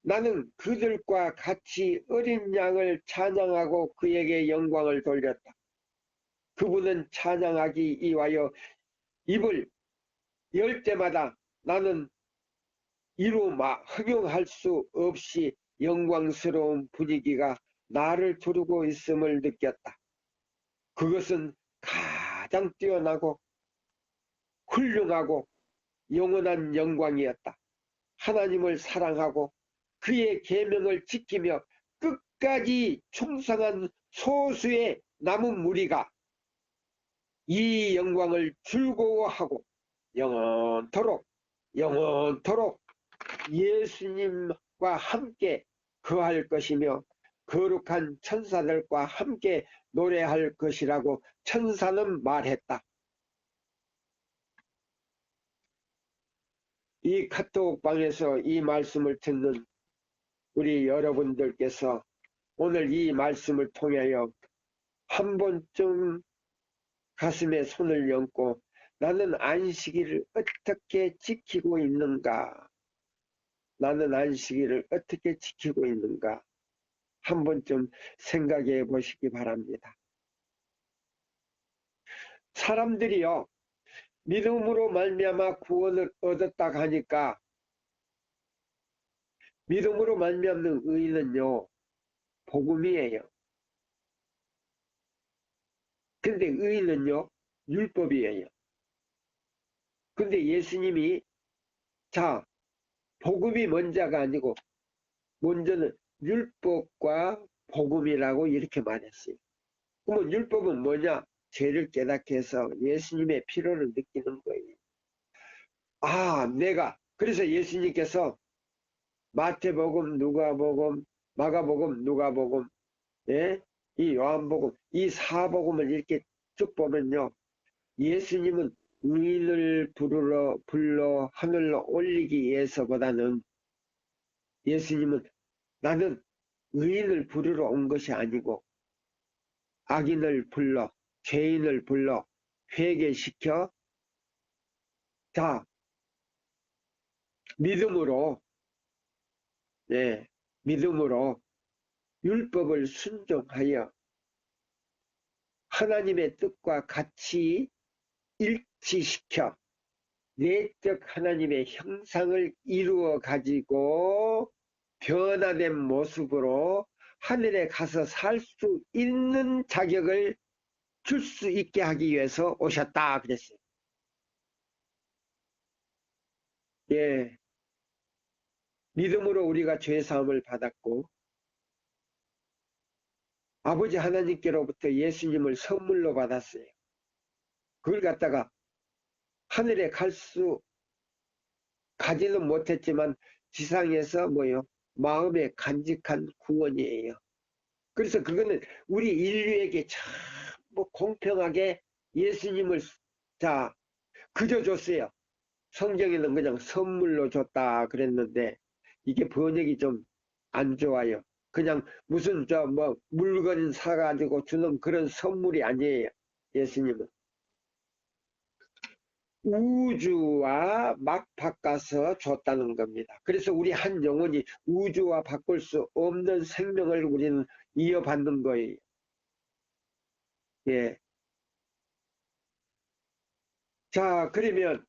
나는 그들과 같이 어린 양을 찬양하고 그에게 영광을 돌렸다. 그분은 찬양하기 위하여 입을 열 때마다 나는 이루 허용할 수 없이 영광스러운 분위기가 나를 두르고 있음을 느꼈다. 그것은 가장 뛰어나고 훌륭하고 영원한 영광이었다. 하나님을 사랑하고 그의 계명을 지키며 끝까지 충성한 소수의 남은 무리가 이 영광을 즐거워하고 영원토록 예수님과 함께 거할 것이며 거룩한 천사들과 함께 노래할 것이라고 천사는 말했다. 이 카톡방에서 이 말씀을 듣는 우리 여러분들께서 오늘 이 말씀을 통하여 한 번쯤 가슴에 손을 얹고 나는 안식일을 어떻게 지키고 있는가? 나는 안식일을 어떻게 지키고 있는가? 한 번쯤 생각해 보시기 바랍니다. 사람들이요, 믿음으로 말미암아 구원을 얻었다 하니까 믿음으로 말미암는 의는요, 복음이에요. 근데 의는요, 율법이에요. 근데 예수님이 자, 복음이 먼저가 아니고 먼저는 율법과 복음이라고 이렇게 말했어요. 그러면 율법은 뭐냐? 죄를 깨닫게 해서 예수님의 필요를 느끼는 거예요. 아, 그래서 예수님께서 마태복음, 누가복음, 마가복음, 누가복음, 예? 이 요한복음, 이 사복음을 이렇게 쭉 보면요. 예수님은 의인을 불러 하늘로 올리기 위해서보다는 예수님은 나는 의인을 부르러 온 것이 아니고 악인을 불러, 죄인을 불러 회개시켜 자, 믿음으로, 예, 믿음으로 율법을 순종하여 하나님의 뜻과 같이 일치시켜 내적 하나님의 형상을 이루어 가지고 변화된 모습으로 하늘에 가서 살 수 있는 자격을 줄 수 있게 하기 위해서 오셨다 그랬어요. 예, 믿음으로 우리가 죄사함을 받았고 아버지 하나님께로부터 예수님을 선물로 받았어요. 그걸 갖다가 하늘에 가지는 못했지만 지상에서 마음에 간직한 구원이에요. 그래서 그거는 우리 인류에게 전부 공평하게 예수님을 그저 줬어요. 성경에는 그냥 선물로 줬다 그랬는데 이게 번역이 좀 안 좋아요. 그냥 무슨 물건 사가지고 주는 그런 선물이 아니에요. 예수님은 우주와 막 바꿔서 줬다는 겁니다. 그래서 우리 한 영혼이 우주와 바꿀 수 없는 생명을 우리는 이어받는 거예요. 예. 자, 그러면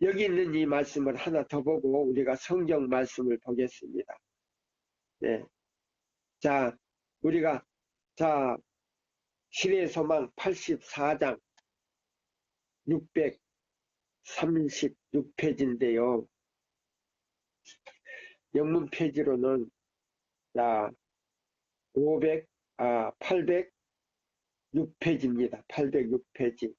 여기 있는 이 말씀을 하나 더 보고 우리가 성경 말씀을 보겠습니다. 예. 자, 우리가 신의 소망 84장 636페이지인데요. 영문 페이지로는 806페이지입니다. 806페이지.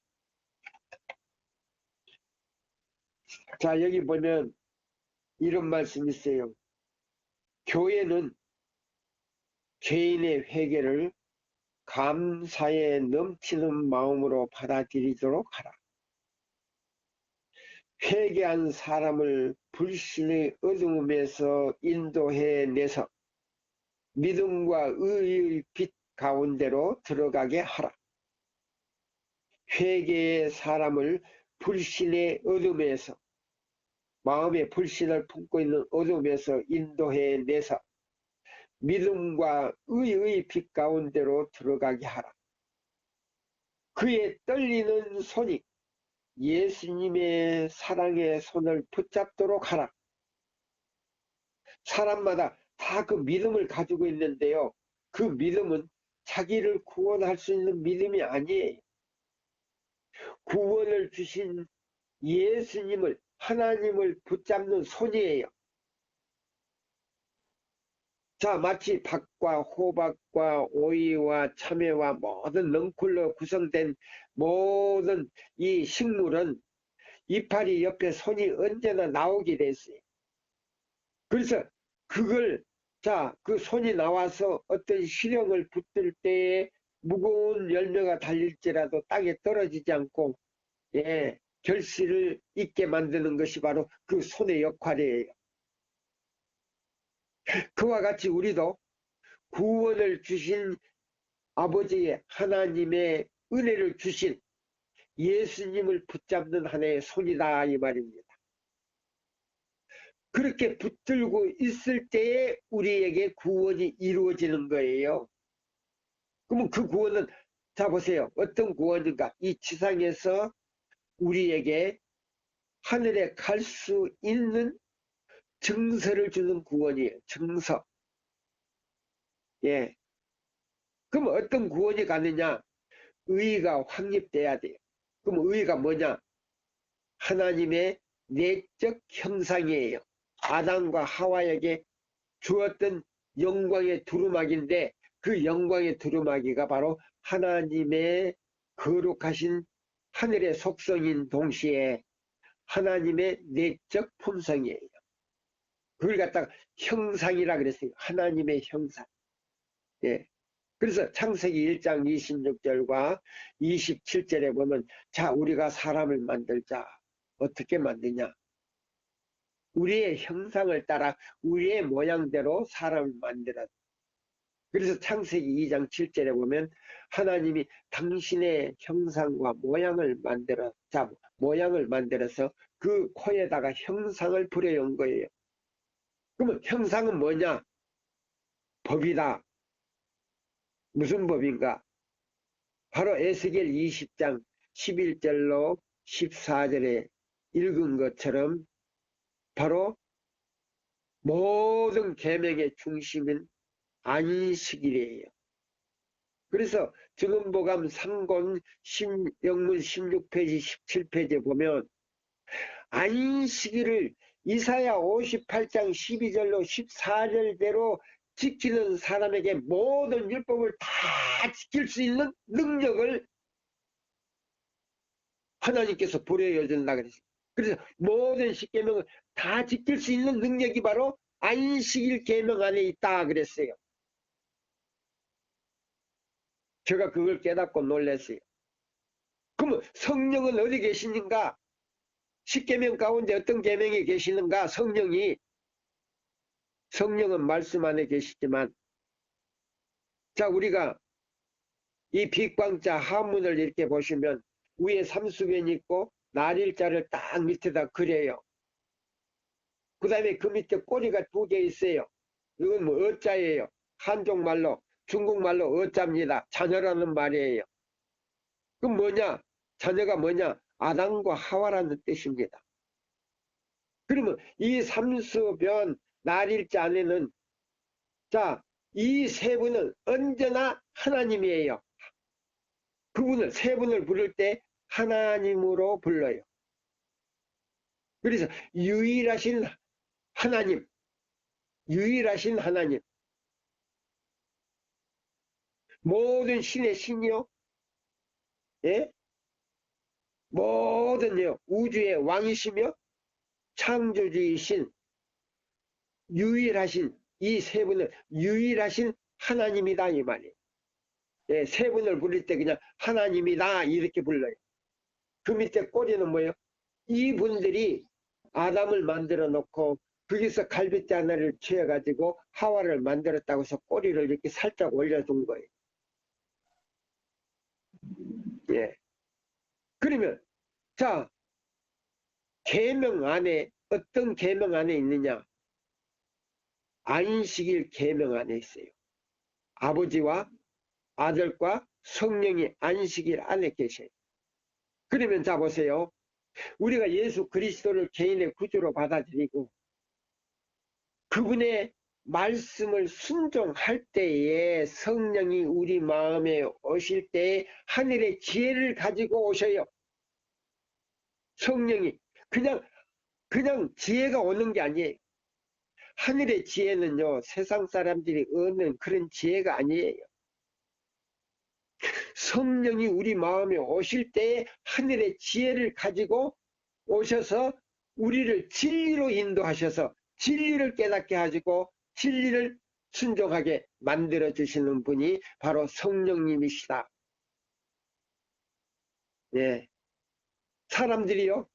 자, 여기 보면 이런 말씀이 있어요. 교회는 죄인의 회개를 감사에 넘치는 마음으로 받아들이도록 하라. 회개한 사람을 불신의 어두움에서 인도해내서 믿음과 의의 빛 가운데로 들어가게 하라. 회개의 사람을 불신의 어둠에서 마음의 불신을 품고 있는 어둠에서 인도해내서 믿음과 의의 빛 가운데로 들어가게 하라. 그의 떨리는 손이 예수님의 사랑의 손을 붙잡도록 하라. 사람마다 다 그 믿음을 가지고 있는데요. 그 믿음은 자기를 구원할 수 있는 믿음이 아니에요. 구원을 주신 예수님을, 하나님을 붙잡는 손이에요. 자, 마치 밭과 호박과 오이와 참외와 모든 넝쿨로 구성된 모든 이 식물은 이파리 옆에 손이 언제나 나오게 됐어요. 그래서 그 손이 나와서 어떤 실형을 붙들 때에 무거운 열매가 달릴지라도 땅에 떨어지지 않고, 예, 결실을 있게 만드는 것이 바로 그 손의 역할이에요. 그와 같이 우리도 구원을 주신 아버지의 하나님의 은혜를 주신 예수님을 붙잡는 하나의 손이다 이 말입니다. 그렇게 붙들고 있을 때에 우리에게 구원이 이루어지는 거예요. 그러면 그 구원은 자 보세요. 어떤 구원인가? 이 지상에서 우리에게 하늘에 갈 수 있는 증서를 주는 구원이에요. 증서. 예. 그럼 어떤 구원이 가느냐? 의가 확립돼야 돼요. 그럼 의가 뭐냐? 하나님의 내적 형상이에요. 아담과 하와에게 주었던 영광의 두루마기인데 그 영광의 두루마기가 바로 하나님의 거룩하신 하늘의 속성인 동시에 하나님의 내적 품성이에요. 그걸 갖다가 형상이라 그랬어요. 하나님의 형상. 예. 그래서 창세기 1장 26절과 27절에 보면 자 우리가 사람을 만들자. 어떻게 만드냐? 우리의 형상을 따라 우리의 모양대로 사람을 만들었다. 그래서 창세기 2장 7절에 보면 하나님이 당신의 형상과 모양을 만들어서 그 코에다가 형상을 부려온 거예요. 그러면 형상은 뭐냐? 법이다. 무슨 법인가? 바로 에스겔 20장 11절로 14절에 읽은 것처럼 바로 모든 계명의 중심인 안식일이에요. 그래서 증언보감 3권 영문 16페이지 17페이지에 보면 안식일을 이사야 58장 12절로 14절대로 지키는 사람에게 모든 율법을 다 지킬 수 있는 능력을 하나님께서 부여해 준다 그랬어요. 그래서 모든 십계명을 다 지킬 수 있는 능력이 바로 안식일 계명 안에 있다 그랬어요. 제가 그걸 깨닫고 놀랐어요. 그러면 성령은 어디 계시는가? 십계명 가운데 어떤 계명이 계시는가? 성령은 말씀 안에 계시지만 자 우리가 이 빛광자 한문을 이렇게 보시면 위에 삼수변이 있고 날일자를 딱 밑에다 그려요. 그 다음에 그 밑에 꼬리가 2개 있어요. 이건 뭐 어자예요. 한족말로 중국말로 어자입니다. 자녀라는 말이에요. 그럼 뭐냐? 자녀가 뭐냐? 아담과 하와라는 뜻입니다. 그러면 이 삼수변 날일자 안에는 자, 이 세 분은 언제나 하나님이에요. 그분을 세 분을 부를 때 하나님으로 불러요. 그래서 유일하신 하나님, 모든 신의 신이요, 예? 모든 우주의 왕이시며 창조주이신 유일하신 이 세 분은 유일하신 하나님이다 이 말이에요. 예, 세 분을 부를 때 그냥 하나님이다 이렇게 불러요. 그 밑에 꼬리는 뭐예요? 이분들이 아담을 만들어 놓고 거기서 갈빗대 하나를 취해가지고 하와를 만들었다고 해서 꼬리를 이렇게 살짝 올려둔 거예요. 예. 그러면 자 계명 안에 어떤 계명 안에 있느냐? 안식일 계명 안에 있어요. 아버지와 아들과 성령이 안식일 안에 계셔요. 그러면 자 보세요. 우리가 예수 그리스도를 개인의 구주로 받아들이고 그분의 말씀을 순종할 때에 성령이 우리 마음에 오실 때에 하늘의 지혜를 가지고 오셔요. 성령이 그냥 지혜가 오는 게 아니에요. 하늘의 지혜는요 세상 사람들이 얻는 그런 지혜가 아니에요. 성령이 우리 마음에 오실 때에 하늘의 지혜를 가지고 오셔서 우리를 진리로 인도하셔서 진리를 깨닫게 하시고 진리를 순종하게 만들어 주시는 분이 바로 성령님이시다. 예. 사람들이요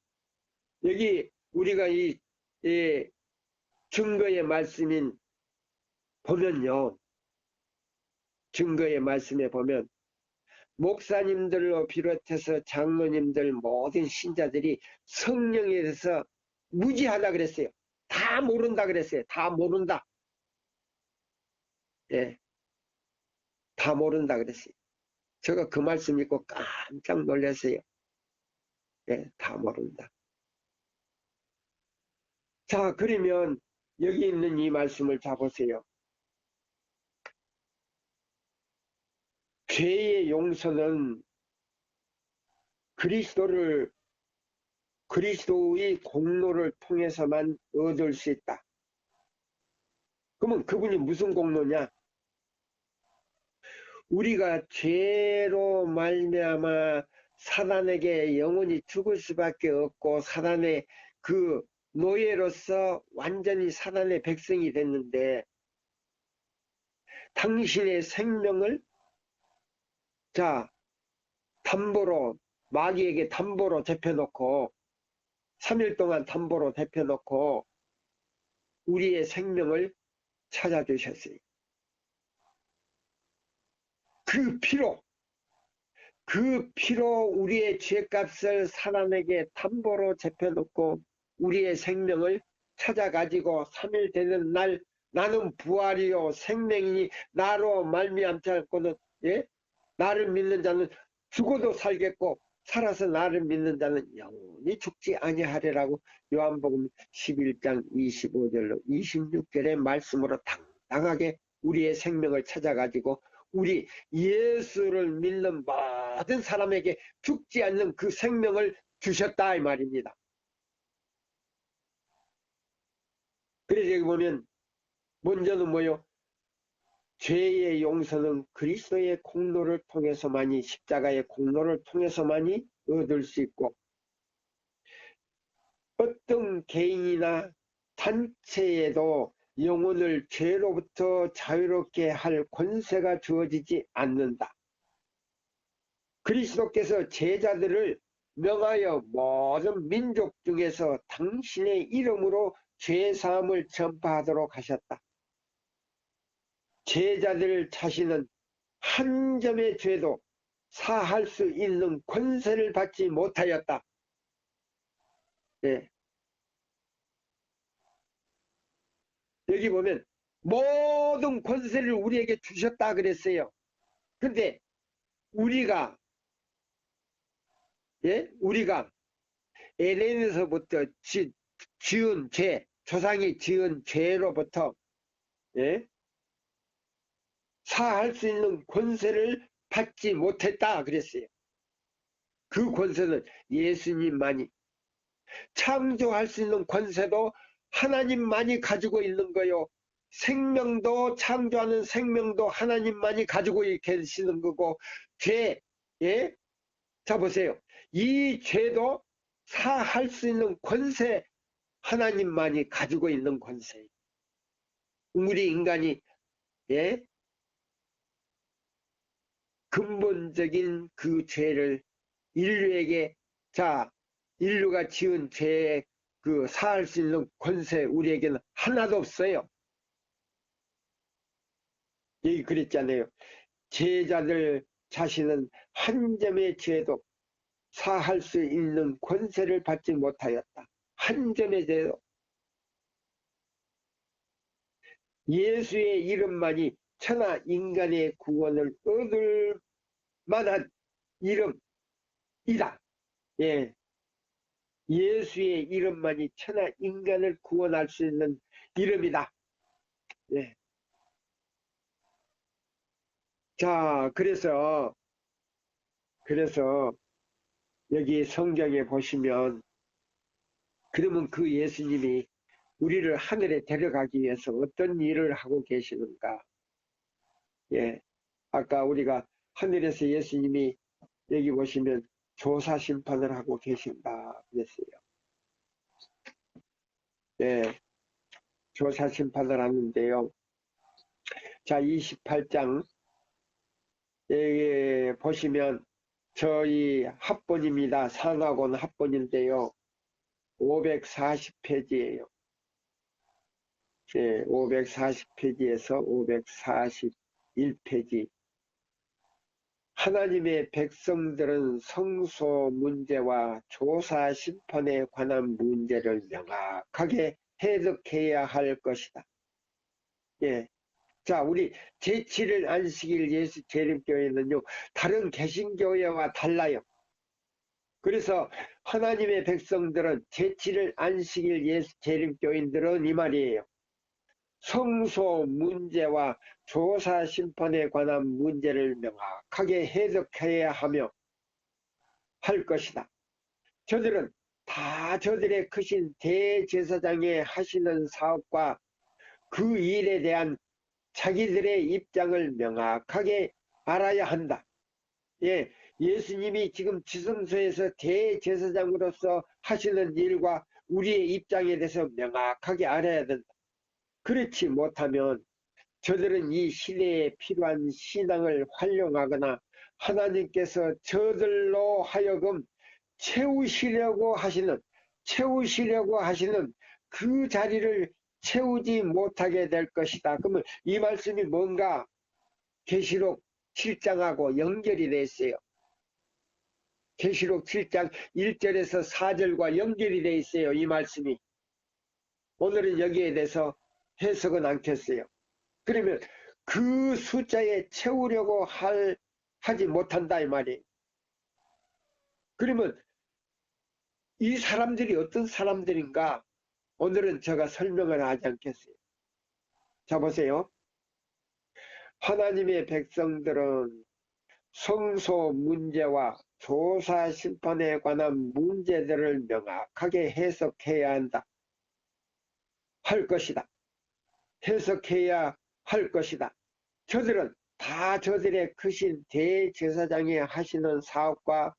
여기 우리가 이 증거의 말씀인 보면요 증거의 말씀에 보면 목사님들로 비롯해서 장로님들 모든 신자들이 성령에 대해서 무지하다 그랬어요. 다 모른다 그랬어요. 다 모른다. 예, 다 모른다 그랬어요. 제가 그 말씀 읽고 깜짝 놀랐어요. 예, 다 모른다. 자, 그러면 여기 있는 이 말씀을 잡으세요. 죄의 용서는 그리스도의 공로를 통해서만 얻을 수 있다. 그러면 그분이 무슨 공로냐? 우리가 죄로 말미암아 사단에게 영원히 죽을 수밖에 없고 사단의 그 노예로서 완전히 사단의 백성이 됐는데 당신의 생명을 담보로 마귀에게 담보로 대펴놓고 3일 동안 담보로 대펴놓고 우리의 생명을 찾아주셨어요. 그 피로 우리의 죄값을 사단에게 담보로 대펴놓고 우리의 생명을 찾아가지고 3일 되는 날 나는 부활이요 생명이니 나로 말미암지 않고는 나를 믿는 자는 죽어도 살겠고 살아서 나를 믿는 자는 영원히 죽지 아니하리라고 요한복음 11장 25절로 26절의 말씀으로 당당하게 우리의 생명을 찾아가지고 우리 예수를 믿는 모든 사람에게 죽지 않는 그 생명을 주셨다 이 말입니다. 그래서 여기 보면 먼저는 뭐요? 죄의 용서는 그리스도의 공로를 통해서만이 십자가의 공로를 통해서만이 얻을 수 있고 어떤 개인이나 단체에도 영혼을 죄로부터 자유롭게 할 권세가 주어지지 않는다. 그리스도께서 제자들을 명하여 모든 민족 중에서 당신의 이름으로 죄사함을 전파하도록 하셨다. 제자들 자신은 한 점의 죄도 사할 수 있는 권세를 받지 못하였다. 네. 여기 보면 모든 권세를 우리에게 주셨다 그랬어요. 근데 우리가 에덴에서부터 지은 죄, 조상이 지은 죄로부터 사할 수 있는 권세를 받지 못했다 그랬어요. 그 권세는 예수님만이, 창조할 수 있는 권세도 하나님만이 가지고 있는 거요. 생명도, 창조하는 생명도 하나님만이 가지고 계시는 거고, 죄, 자 보세요. 이 죄도 사할 수 있는 권세 하나님만이 가지고 있는 권세. 우리 인간이 근본적인 그 죄를 인류에게 인류가 지은 죄에 그 사할 수 있는 권세 우리에게는 하나도 없어요. 여기 그랬잖아요. 제자들 자신은 한 점의 죄도 사할 수 있는 권세를 받지 못하였다. 한 점의 죄도. 예수의 이름만이 천하 인간의 구원을 얻을 만한 이름이다. 예수의 이름만이 천하 인간을 구원할 수 있는 이름이다. 자, 그래서 여기 성경에 보시면 그러면 그 예수님이 우리를 하늘에 데려가기 위해서 어떤 일을 하고 계시는가? 아까 우리가 하늘에서 예수님이 여기 보시면 조사 심판을 하고 계신다 그랬어요. 조사 심판을 하는데요. 자, 28장 여기 보시면 저희 합본입니다. 산학원 합본인데요. 540페이지예요. 540페이지에서 541페이지 하나님의 백성들은 성소 문제와 조사 심판에 관한 문제를 명확하게 해석해야 할 것이다. 예. 자, 우리 제7일 안식일 예수 재림교회는요, 다른 개신교회와 달라요. 그래서 하나님의 백성들은 제7일 안식일 예수 재림교인들은 이 말이에요. 성소 문제와 조사 심판에 관한 문제를 명확하게 해석해야 하며 할 것이다. 저들은 다 저들의 크신 대제사장의 하시는 사업과 그 일에 대한 자기들의 입장을 명확하게 알아야 한다. 예, 예수님이 지금 지성소에서 대제사장으로서 하시는 일과 우리의 입장에 대해서 명확하게 알아야 된다. 그렇지 못하면 저들은 이 시대에 필요한 신앙을 활용하거나 하나님께서 저들로 하여금 채우시려고 하시는 그 자리를 채우지 못하게 될 것이다. 그러면 이 말씀이 뭔가 계시록 7장하고 연결이 돼 있어요. 계시록 7장 1절에서 4절과 연결이 돼 있어요. 이 말씀이. 오늘은 여기에 대해서 해석은 않겠어요. 그러면 그 숫자에 채우려고 하지 못한다 이 말이에요. 그러면 이 사람들이 어떤 사람들인가 오늘은 제가 설명을 하지 않겠어요. 자 보세요. 하나님의 백성들은 성소 문제와 조사 심판에 관한 문제들을 명확하게 해석해야 한다. 할 것이다. 해석해야 할 것이다. 저들은 다 저들의 크신 대제사장이 하시는 사업과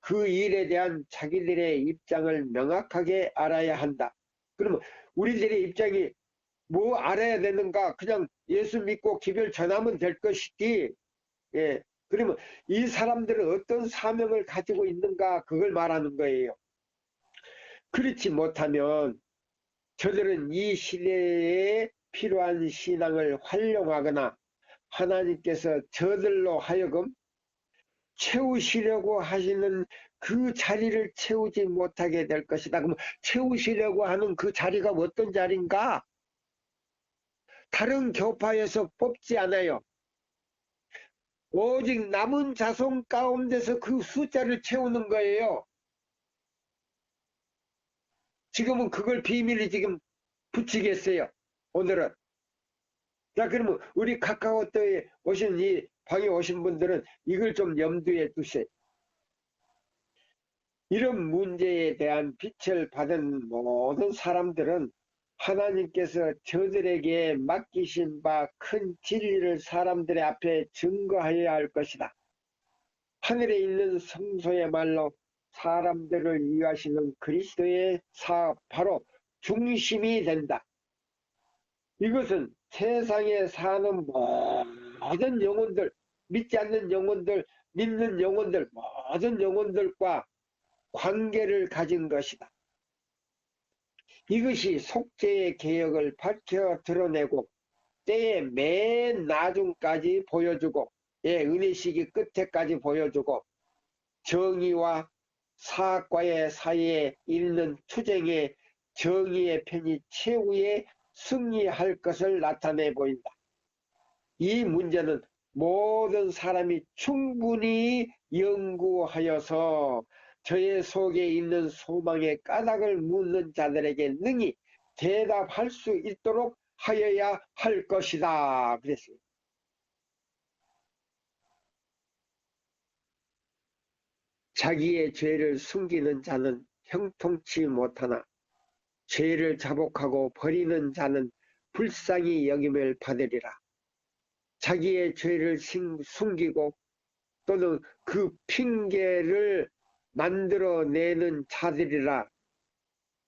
그 일에 대한 자기들의 입장을 명확하게 알아야 한다. 그러면 우리들의 입장이 뭐 알아야 되는가? 그냥 예수 믿고 기별 전하면 될 것이지. 예. 그러면 이 사람들은 어떤 사명을 가지고 있는가? 그걸 말하는 거예요. 그렇지 못하면 저들은 이 시대에 필요한 신앙을 활용하거나 하나님께서 저들로 하여금 채우시려고 하시는 그 자리를 채우지 못하게 될 것이다. 그럼 채우시려고 하는 그 자리가 어떤 자리인가? 다른 교파에서 뽑지 않아요. 오직 남은 자손 가운데서 그 숫자를 채우는 거예요. 지금은 그걸 비밀을 지금 붙이겠어요. 오늘은. 자, 그러면 우리 카카오톡에 오신 이 방에 오신 분들은 이걸 좀 염두에 두세요. 이런 문제에 대한 빛을 받은 모든 사람들은 하나님께서 저들에게 맡기신 바 큰 진리를 사람들의 앞에 증거하여야 할 것이다. 하늘에 있는 성소야말로 사람들을 이해하시는 그리스도의 사업, 바로 중심이 된다. 이것은 세상에 사는 모든 영혼들, 믿지 않는 영혼들, 믿는 영혼들, 모든 영혼들과 관계를 가진 것이다. 이것이 속죄의 개혁을 밝혀 드러내고 때의 맨 나중까지 보여주고 은혜 시기 끝에까지 보여주고 정의와 사악과의 사이에 있는 투쟁의 정의의 편이 최후에 승리할 것을 나타내 보인다. 이 문제는 모든 사람이 충분히 연구하여서 저의 속에 있는 소망의 까닭을 묻는 자들에게 능히 대답할 수 있도록 하여야 할 것이다. 그랬어요. 자기의 죄를 숨기는 자는 형통치 못하나 죄를 자복하고 버리는 자는 불쌍히 여김을 받으리라. 자기의 죄를 숨기고 또는 그 핑계를 만들어내는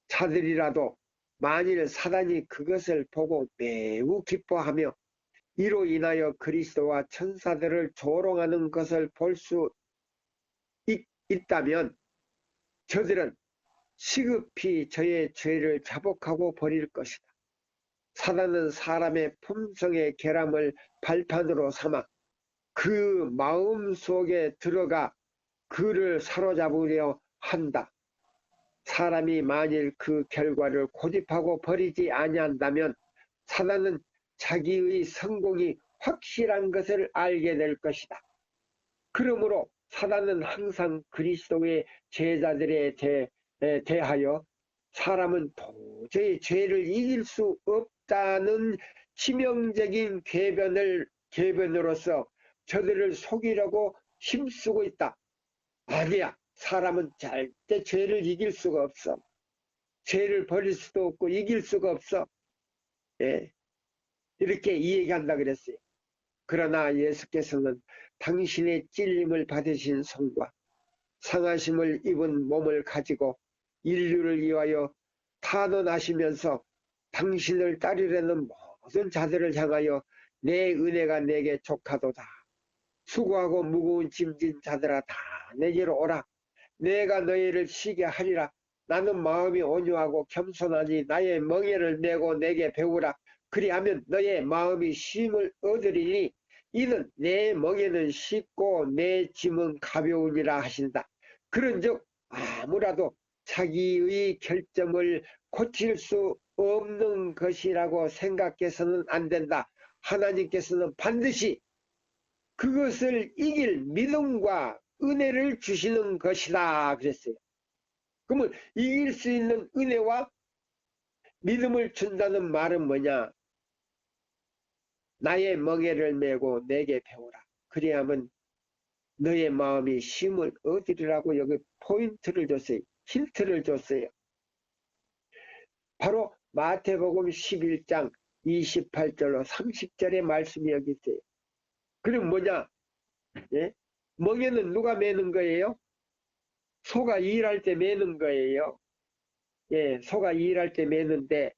자들이라도 만일 사단이 그것을 보고 매우 기뻐하며 이로 인하여 그리스도와 천사들을 조롱하는 것을 볼 수 있다면 저들은 시급히 저의 죄를 자복하고 버릴 것이다. 사단은 사람의 품성의 결함을 발판으로 삼아 그 마음 속에 들어가 그를 사로잡으려 한다. 사람이 만일 그 결과를 고집하고 버리지 아니한다면 사단은 자기의 성공이 확실한 것을 알게 될 것이다. 그러므로 사단은 항상 그리스도의 제자들에 대하여 사람은 도저히 죄를 이길 수 없다는 치명적인 궤변으로서 저들을 속이려고 힘쓰고 있다. 아니야. 사람은 절대 죄를 이길 수가 없어. 죄를 버릴 수도 없고 이길 수가 없어. 예. 이렇게 이야기한다 그랬어요. 그러나 예수께서는 당신의 찔림을 받으신 손과 상하심을 입은 몸을 가지고 인류를 위하여 탄원하시면서 당신을 따르려는 모든 자들을 향하여 내 은혜가 내게 족하도다. 수고하고 무거운 짐진 자들아 다 내게로 오라. 내가 너희를 쉬게 하리라. 나는 마음이 온유하고 겸손하니 나의 멍에를 메고 내게 배우라. 그리하면 너의 마음이 쉼을 얻으리니 이는 내 멍에는 쉽고 내 짐은 가벼우니라 하신다. 그런즉 아무라도 자기의 결정을 고칠 수 없는 것이라고 생각해서는 안 된다. 하나님께서는 반드시 그것을 이길 믿음과 은혜를 주시는 것이다 그랬어요. 그러면 이길 수 있는 은혜와 믿음을 준다는 말은 뭐냐? 나의 멍에를 메고 내게 배우라. 그리하면 너의 마음이 쉼을 얻으리라고 여기 포인트를 줬어요. 힌트를 줬어요. 바로 마태복음 11장 28절로 30절의 말씀이 여기 있어요. 그럼 뭐냐? 예? 멍에는 누가 매는 거예요? 소가 일할 때 매는 거예요. 예, 소가 일할 때 매는데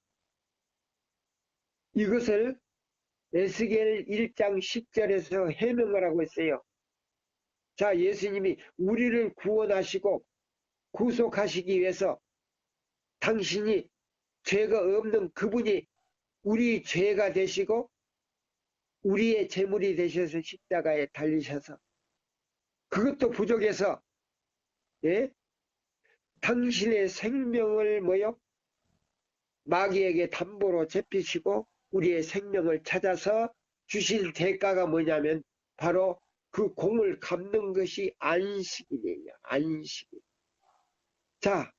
이것을 에스겔 1장 10절에서 해명을 하고 있어요. 자, 예수님이 우리를 구원하시고 구속하시기 위해서 당신이 죄가 없는 그분이 우리 죄가 되시고 우리의 제물이 되셔서 십자가에 달리셔서 그것도 부족해서 예? 당신의 생명을 뭐요? 마귀에게 담보로 잡히시고 우리의 생명을 찾아서 주실 대가가 뭐냐면 바로 그 공을 갚는 것이 안식일이에요. 안식일. 자,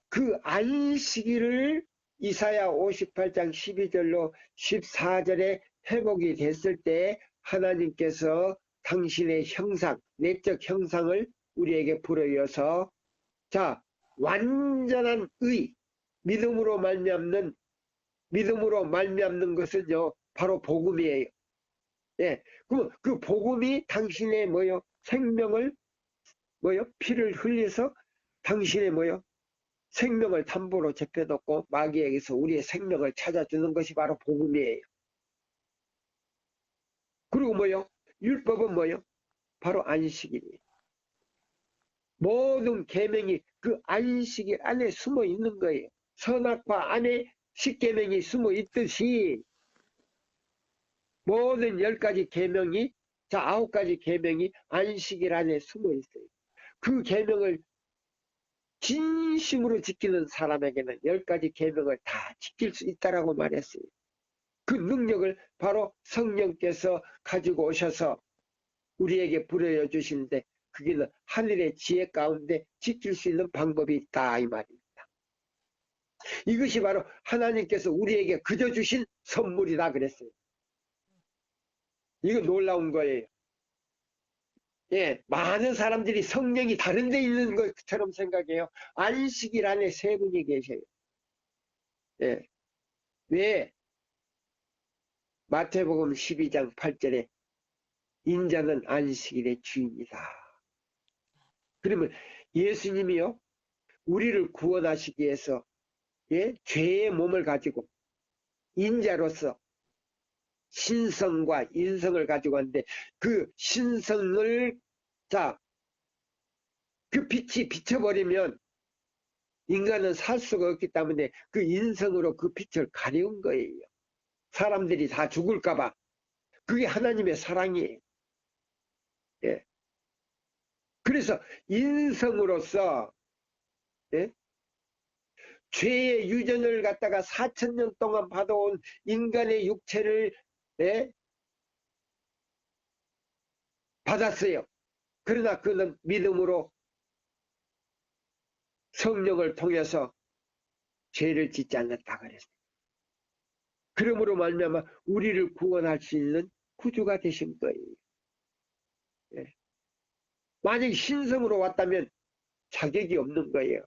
그 안식일을 이사야 58장 12절로 14절에 회복이 됐을 때 하나님께서 당신의 형상, 내적 형상을 우리에게 불어이어서 자, 완전한 의, 믿음으로 말미암는 것은요 바로 복음이에요. 예, 그럼 그 복음이 당신의 뭐요 생명을 뭐요 피를 흘려서 당신의 뭐요 생명을 담보로 잡혀놓고 마귀에게서 우리의 생명을 찾아주는 것이 바로 복음이에요. 그리고 뭐요 율법은 뭐요 바로 안식일이에요. 모든 계명이 그 안식일 안에 숨어 있는 거예요. 선악과 안에 십계명이 숨어 있듯이 모든 10가지 계명이 자 9가지 계명이 안식일 안에 숨어 있어요. 그 계명을 진심으로 지키는 사람에게는 10가지 계명을 다 지킬 수 있다라고 말했어요. 그 능력을 바로 성령께서 가지고 오셔서 우리에게 부여해 주시는데 그게는 하늘의 지혜 가운데 지킬 수 있는 방법이 있다 이 말입니다. 이것이 바로 하나님께서 우리에게 그저 주신 선물이다 그랬어요. 이거 놀라운 거예요. 예, 많은 사람들이 성령이 다른 데 있는 것처럼 생각해요. 안식일 안에 세 분이 계셔요. 예. 왜? 마태복음 12장 8절에 인자는 안식일의 주인이다. 그러면 예수님이요, 우리를 구원하시기 위해서 예? 죄의 몸을 가지고 인자로서 신성과 인성을 가지고 왔는데 그 신성을 자, 그 빛이 비춰버리면 인간은 살 수가 없기 때문에 그 인성으로 그 빛을 가려운 거예요. 사람들이 다 죽을까봐. 그게 하나님의 사랑이에요. 예. 그래서 인성으로서 예? 죄의 유전을 갖다가 4,000년 동안 받아온 인간의 육체를 예? 받았어요. 그러나 그는 믿음으로 성령을 통해서 죄를 짓지 않았다 그랬어요. 그러므로 말미암아 우리를 구원할 수 있는 구주가 되신 거예요. 예. 만약 신성으로 왔다면 자격이 없는 거예요.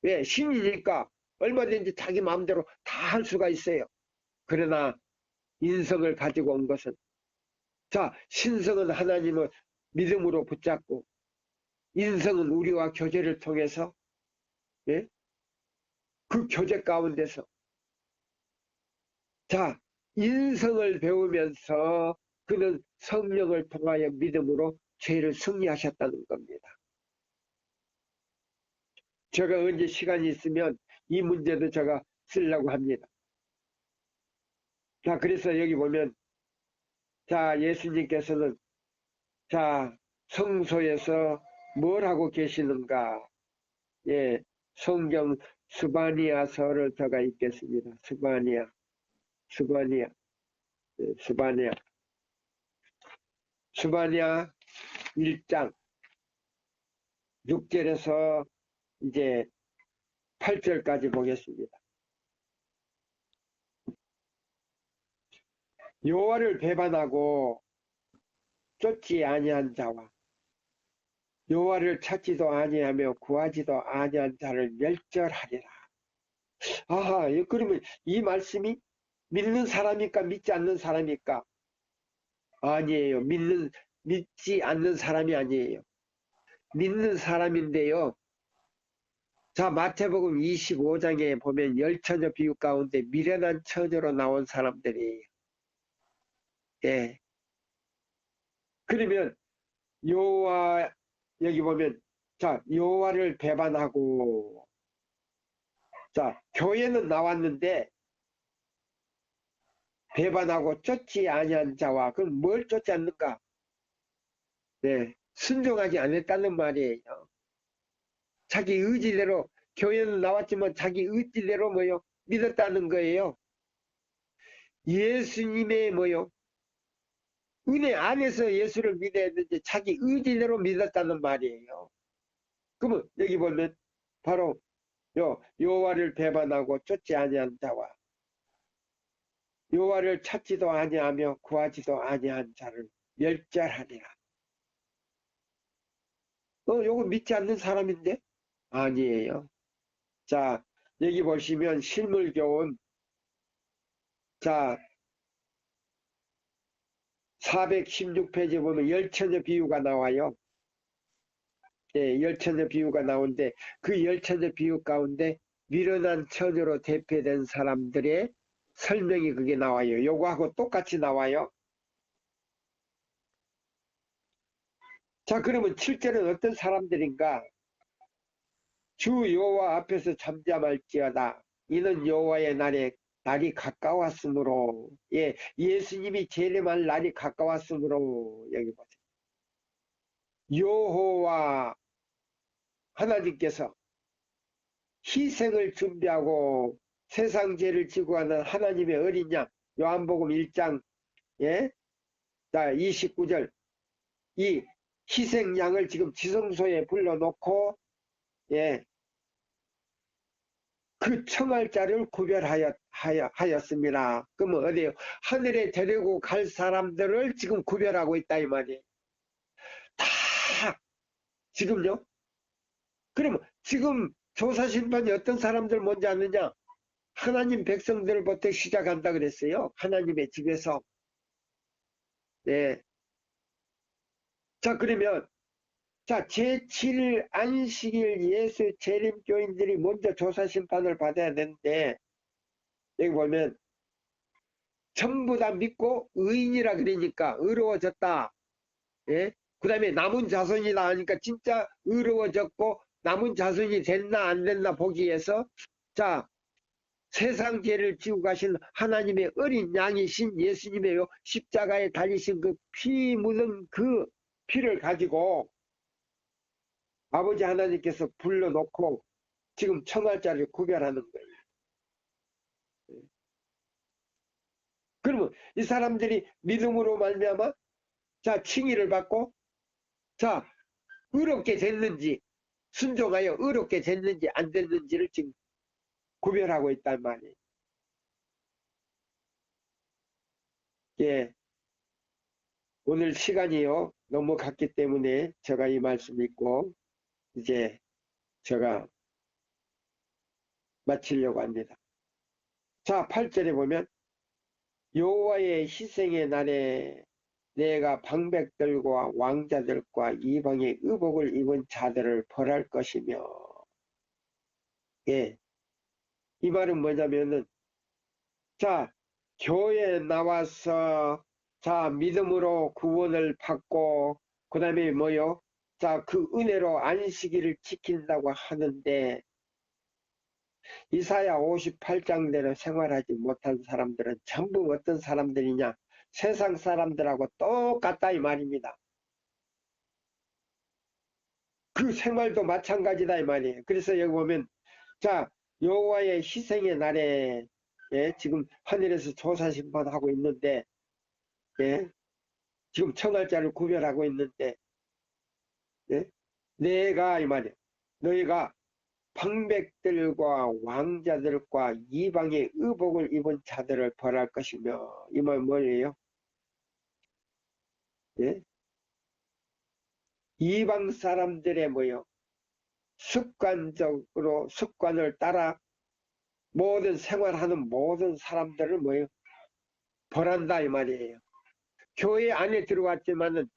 왜? 신이니까 얼마든지 자기 마음대로 다 할 수가 있어요. 그러나 인성을 가지고 온 것은 자, 신성은 하나님을 믿음으로 붙잡고 인성은 우리와 교제를 통해서 예? 그 교제 가운데서 자, 인성을 배우면서 그는 성령을 통하여 믿음으로 죄를 승리하셨다는 겁니다. 제가 언제 시간이 있으면 이 문제도 제가 쓰려고 합니다. 자, 그래서 여기 보면 자, 예수님께서는 자, 성소에서 뭘 하고 계시는가? 예, 성경 스바니아서를 제가 읽겠습니다. 스바니아, 예, 스바니아 1장 6절에서 이제 8절까지 보겠습니다. 여호와를 배반하고 쫓지 아니한 자와 여호와를 찾지도 아니하며 구하지도 아니한 자를 멸절하리라. 아하, 그러면 이 말씀이 믿는 사람입니까? 믿지 않는 사람입니까? 아니에요. 믿지 않는 사람이 아니에요. 믿는 사람인데요. 자, 마태복음 25장에 보면 열처녀 비유 가운데 미련한 처녀로 나온 사람들이에요. 예. 그러면 여호와 여기 보면 자, 여호와를 배반하고 자, 교회는 나왔는데 배반하고 쫓지 아니한 자와 그럼 뭘 쫓지 않는가? 네, 순종하지 않았다는 말이에요. 자기 의지대로 교회는 나왔지만 자기 의지대로 뭐요? 믿었다는 거예요. 예수님의 뭐요? 은혜 안에서 예수를 믿어야 되는데 자기 의지대로 믿었다는 말이에요. 그러면 여기 보면 바로 여호와를 배반하고 쫓지 아니한 자와 여호와를 찾지도 아니하며 구하지도 아니한 자를 멸절하리라. 요거 믿지 않는 사람인데? 아니에요. 자, 여기 보시면 실물교훈 자 416페이지 보면 열처녀 비유가 나와요. 예, 열처녀 비유가 나오는데 그 열처녀 비유 가운데 미련한 처녀로 대표된 사람들의 설명이 그게 나와요. 요거하고 똑같이 나와요. 자, 그러면 7절은 어떤 사람들인가? 주 여호와 앞에서 잠잠할지어다. 이는 여호와의 날이 가까웠으므로 예, 예수님이 재림할 날이 가까웠으므로 여기 보세요. 여호와 하나님께서 희생을 준비하고 세상 죄를 지고 하는 하나님의 어린 양 요한복음 1장 예? 자 29절 이 희생양을 지금 지성소에 불러놓고 예, 그 청할자를 구별하였습니다. 그러면 어디에요? 하늘에 데리고 갈 사람들을 지금 구별하고 있다 이 말이에요. 다 지금요. 그러면 지금 조사심판이 어떤 사람들 먼저 하느냐? 하나님 백성들부터 시작한다 그랬어요. 하나님의 집에서. 네. 자, 그러면 자, 제7일 안식일 예수 재림교인들이 먼저 조사심판을 받아야 되는데 여기 보면 전부 다 믿고 의인이라 그러니까 의로워졌다. 예? 그 다음에 남은 자손이다 하니까 진짜 의로워졌고 남은 자손이 됐나 안 됐나 보기 위해서 자 세상 죄를 지고 가신 하나님의 어린 양이신 예수님의 십자가에 달리신 그 피 묻은 그 피를 가지고 아버지 하나님께서 불러놓고 지금 청알자를 구별하는 거예요. 그러면 이 사람들이 믿음으로 말미암아 자 칭의를 받고 자 의롭게 됐는지 순종하여 의롭게 됐는지 안 됐는지를 지금 구별하고 있단 말이에요. 예, 오늘 시간이요 너무 갔기 때문에 제가 이 말씀 읽고 이제 제가 마치려고 합니다. 자 8절에 보면 여호와의 희생의 날에 내가 방백들과 왕자들과 이방의 의복을 입은 자들을 벌할 것이며, 예, 이 말은 뭐냐면은 자 교회에 나와서 자 믿음으로 구원을 받고 그 다음에 뭐요? 자 그 은혜로 안식일을 지킨다고 하는데 이사야 58장대로 생활하지 못한 사람들은 전부 어떤 사람들이냐? 세상 사람들하고 똑같다 이 말입니다. 그 생활도 마찬가지다 이 말이에요. 그래서 여기 보면 자 여호와의 희생의 날에 예, 지금 하늘에서 조사심판하고 있는데 예, 지금 청알자를 구별하고 있는데 예, 내가 이 말이에요. 너희가 방백들과 왕자들과 이방의 의복을 입은 자들을 벌할 것이며 이 말 뭐예요? 예? 이방 사람들의 뭐요? 습관적으로 습관을 따라 모든 생활하는 모든 사람들을 뭐요? 벌한다 이 말이에요. 교회 안에 들어왔지만은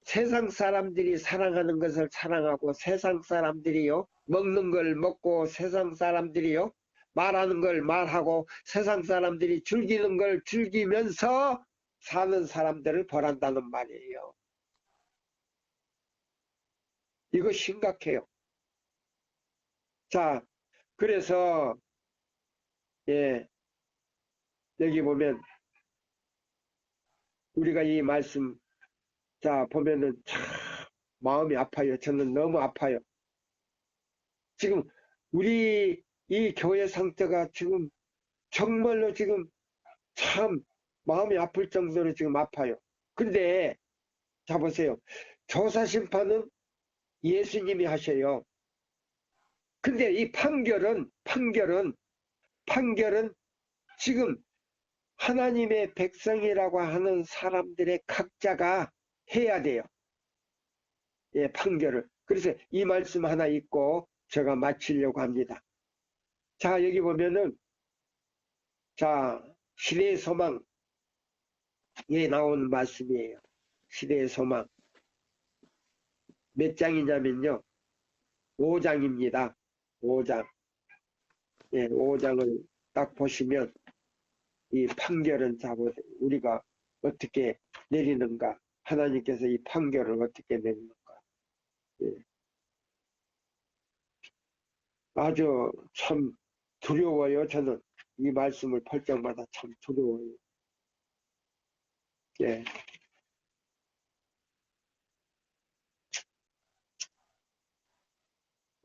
세상 사람들이 사랑하는 것을 사랑하고 세상 사람들이요 먹는 걸 먹고 세상 사람들이요 말하는 걸 말하고 세상 사람들이 즐기는 걸 즐기면서 사는 사람들을 벌한다는 말이에요. 이거 심각해요. 자 그래서 예 여기 보면 우리가 이 말씀 자 보면은 참 마음이 아파요. 저는 너무 아파요. 지금 우리 이 교회 상태가 지금 정말로 지금 참 마음이 아플 정도로 지금 아파요. 근데 자 보세요. 조사심판은 예수님이 하셔요. 근데 이 판결은 지금 하나님의 백성이라고 하는 사람들의 각자가 해야 돼요. 예, 판결을. 그래서 이 말씀 하나 읽고 제가 마치려고 합니다. 자, 여기 보면은 자, 시대의 소망에 나오는 말씀이에요. 시대의 소망. 몇 장이냐면요. 5장입니다. 5장. 예, 5장을 딱 보시면 이 판결은 자 우리가 어떻게 내리는가? 하나님께서 이 판결을 어떻게 내리는가? 예. 아주 참 두려워요. 저는 이 말씀을 볼 때마다 참 두려워요. 예.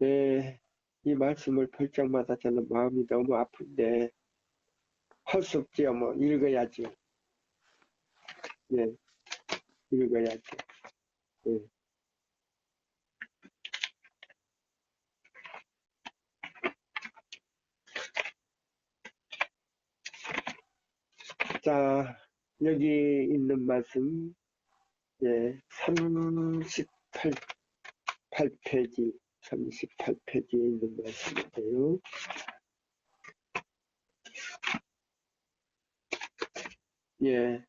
예. 이 말씀을 볼 때마다 저는 마음이 너무 아픈데 할 수 없지요. 뭐 읽어야지. 예. 읽어야지. 예. 자, 여기 있는 말씀, 예, 38페이지, 38페이지에 있는 말씀인데요. 예,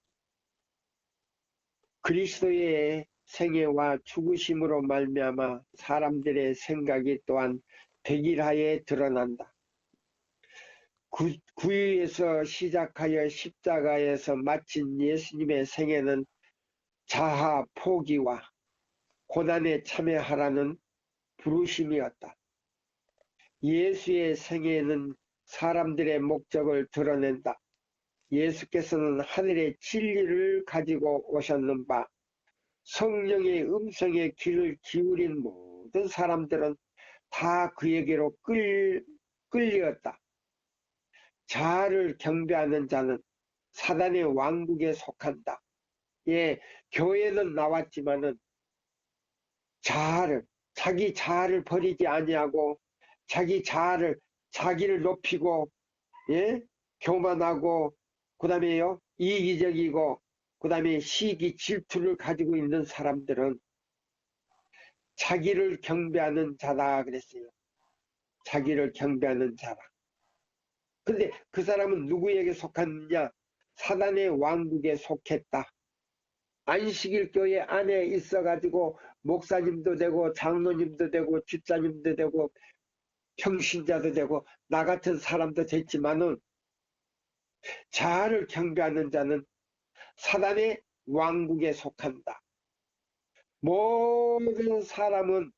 그리스도의 생애와 죽으심으로 말미암아 사람들의 생각이 또한 백일하에 드러난다. 구유에서 시작하여 십자가에서 마친 예수님의 생애는 자아 포기와 고난에 참여하라는 부르심이었다. 예수의 생애는 사람들의 목적을 드러낸다. 예수께서는 하늘의 진리를 가지고 오셨는 바 성령의 음성에 귀를 기울인 모든 사람들은 다 그에게로 끌렸다. 자아를 경배하는 자는 사단의 왕국에 속한다. 예, 교회는 나왔지만은 자기 자아를 버리지 아니하고 자기를 높이고, 예, 교만하고, 그 다음에요, 이기적이고, 그 다음에 시기 질투를 가지고 있는 사람들은 자기를 경배하는 자다 그랬어요. 자기를 경배하는 자라. 근데 그 사람은 누구에게 속했느냐? 사단의 왕국에 속했다. 안식일 교회 안에 있어가지고 목사님도 되고 장로님도 되고 집사님도 되고 평신자도 되고 나 같은 사람도 됐지만은 자아를 경배하는 자는 사단의 왕국에 속한다. 모든 사람은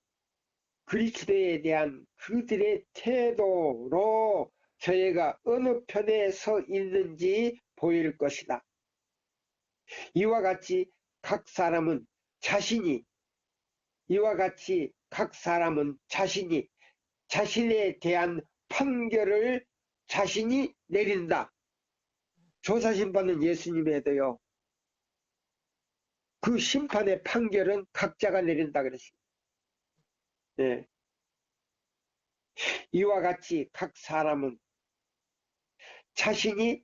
그리스도에 대한 그들의 태도로 저희가 어느 편에 서 있는지 보일 것이다. 이와 같이 각 사람은 자신이 자신에 대한 판결을 자신이 내린다. 조사심판은 예수님에도요. 그 심판의 판결은 각자가 내린다 그랬습니다. 네. 이와 같이 각 사람은 자신에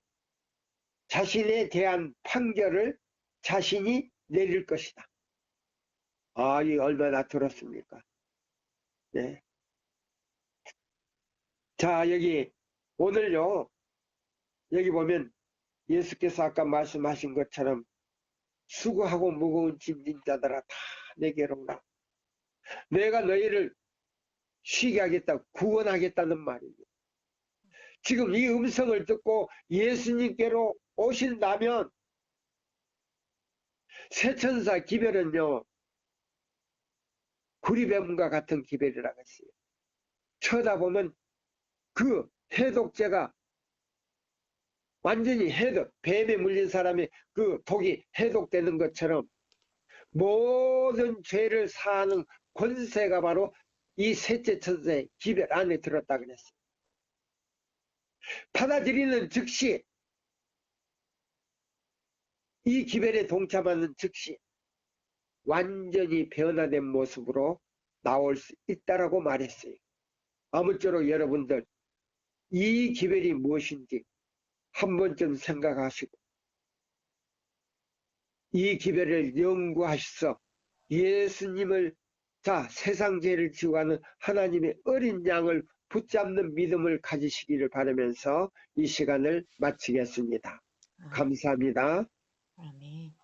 대한 판결을 자신이 내릴 것이다. 아, 이 얼마나 들었습니까? 네. 자, 오늘요, 여기 보면 예수께서 아까 말씀하신 것처럼 수고하고 무거운 짐진 자들아 다 내게로 오라. 내가 너희를 쉬게 하겠다, 구원하겠다는 말이에요. 지금 이 음성을 듣고 예수님께로 오신다면 새천사 기별은요, 구리뱀과 같은 기별이라고 했어요. 쳐다보면 그 해독제가 완전히 뱀에 물린 사람이 그 독이 해독되는 것처럼 모든 죄를 사하는 권세가 바로 이 셋째 천사의 기별 안에 들었다 그랬어요. 받아들이는 즉시, 이 기별에 동참하는 즉시 완전히 변화된 모습으로 나올 수 있다라고 말했어요. 아무쪼록 여러분들 이 기별이 무엇인지 한 번쯤 생각하시고 이 기별을 연구하셔서 예수님을 세상 죄를 지고 가는 하나님의 어린 양을 붙잡는 믿음을 가지시기를 바라면서 이 시간을 마치겠습니다. 감사합니다. 아멘.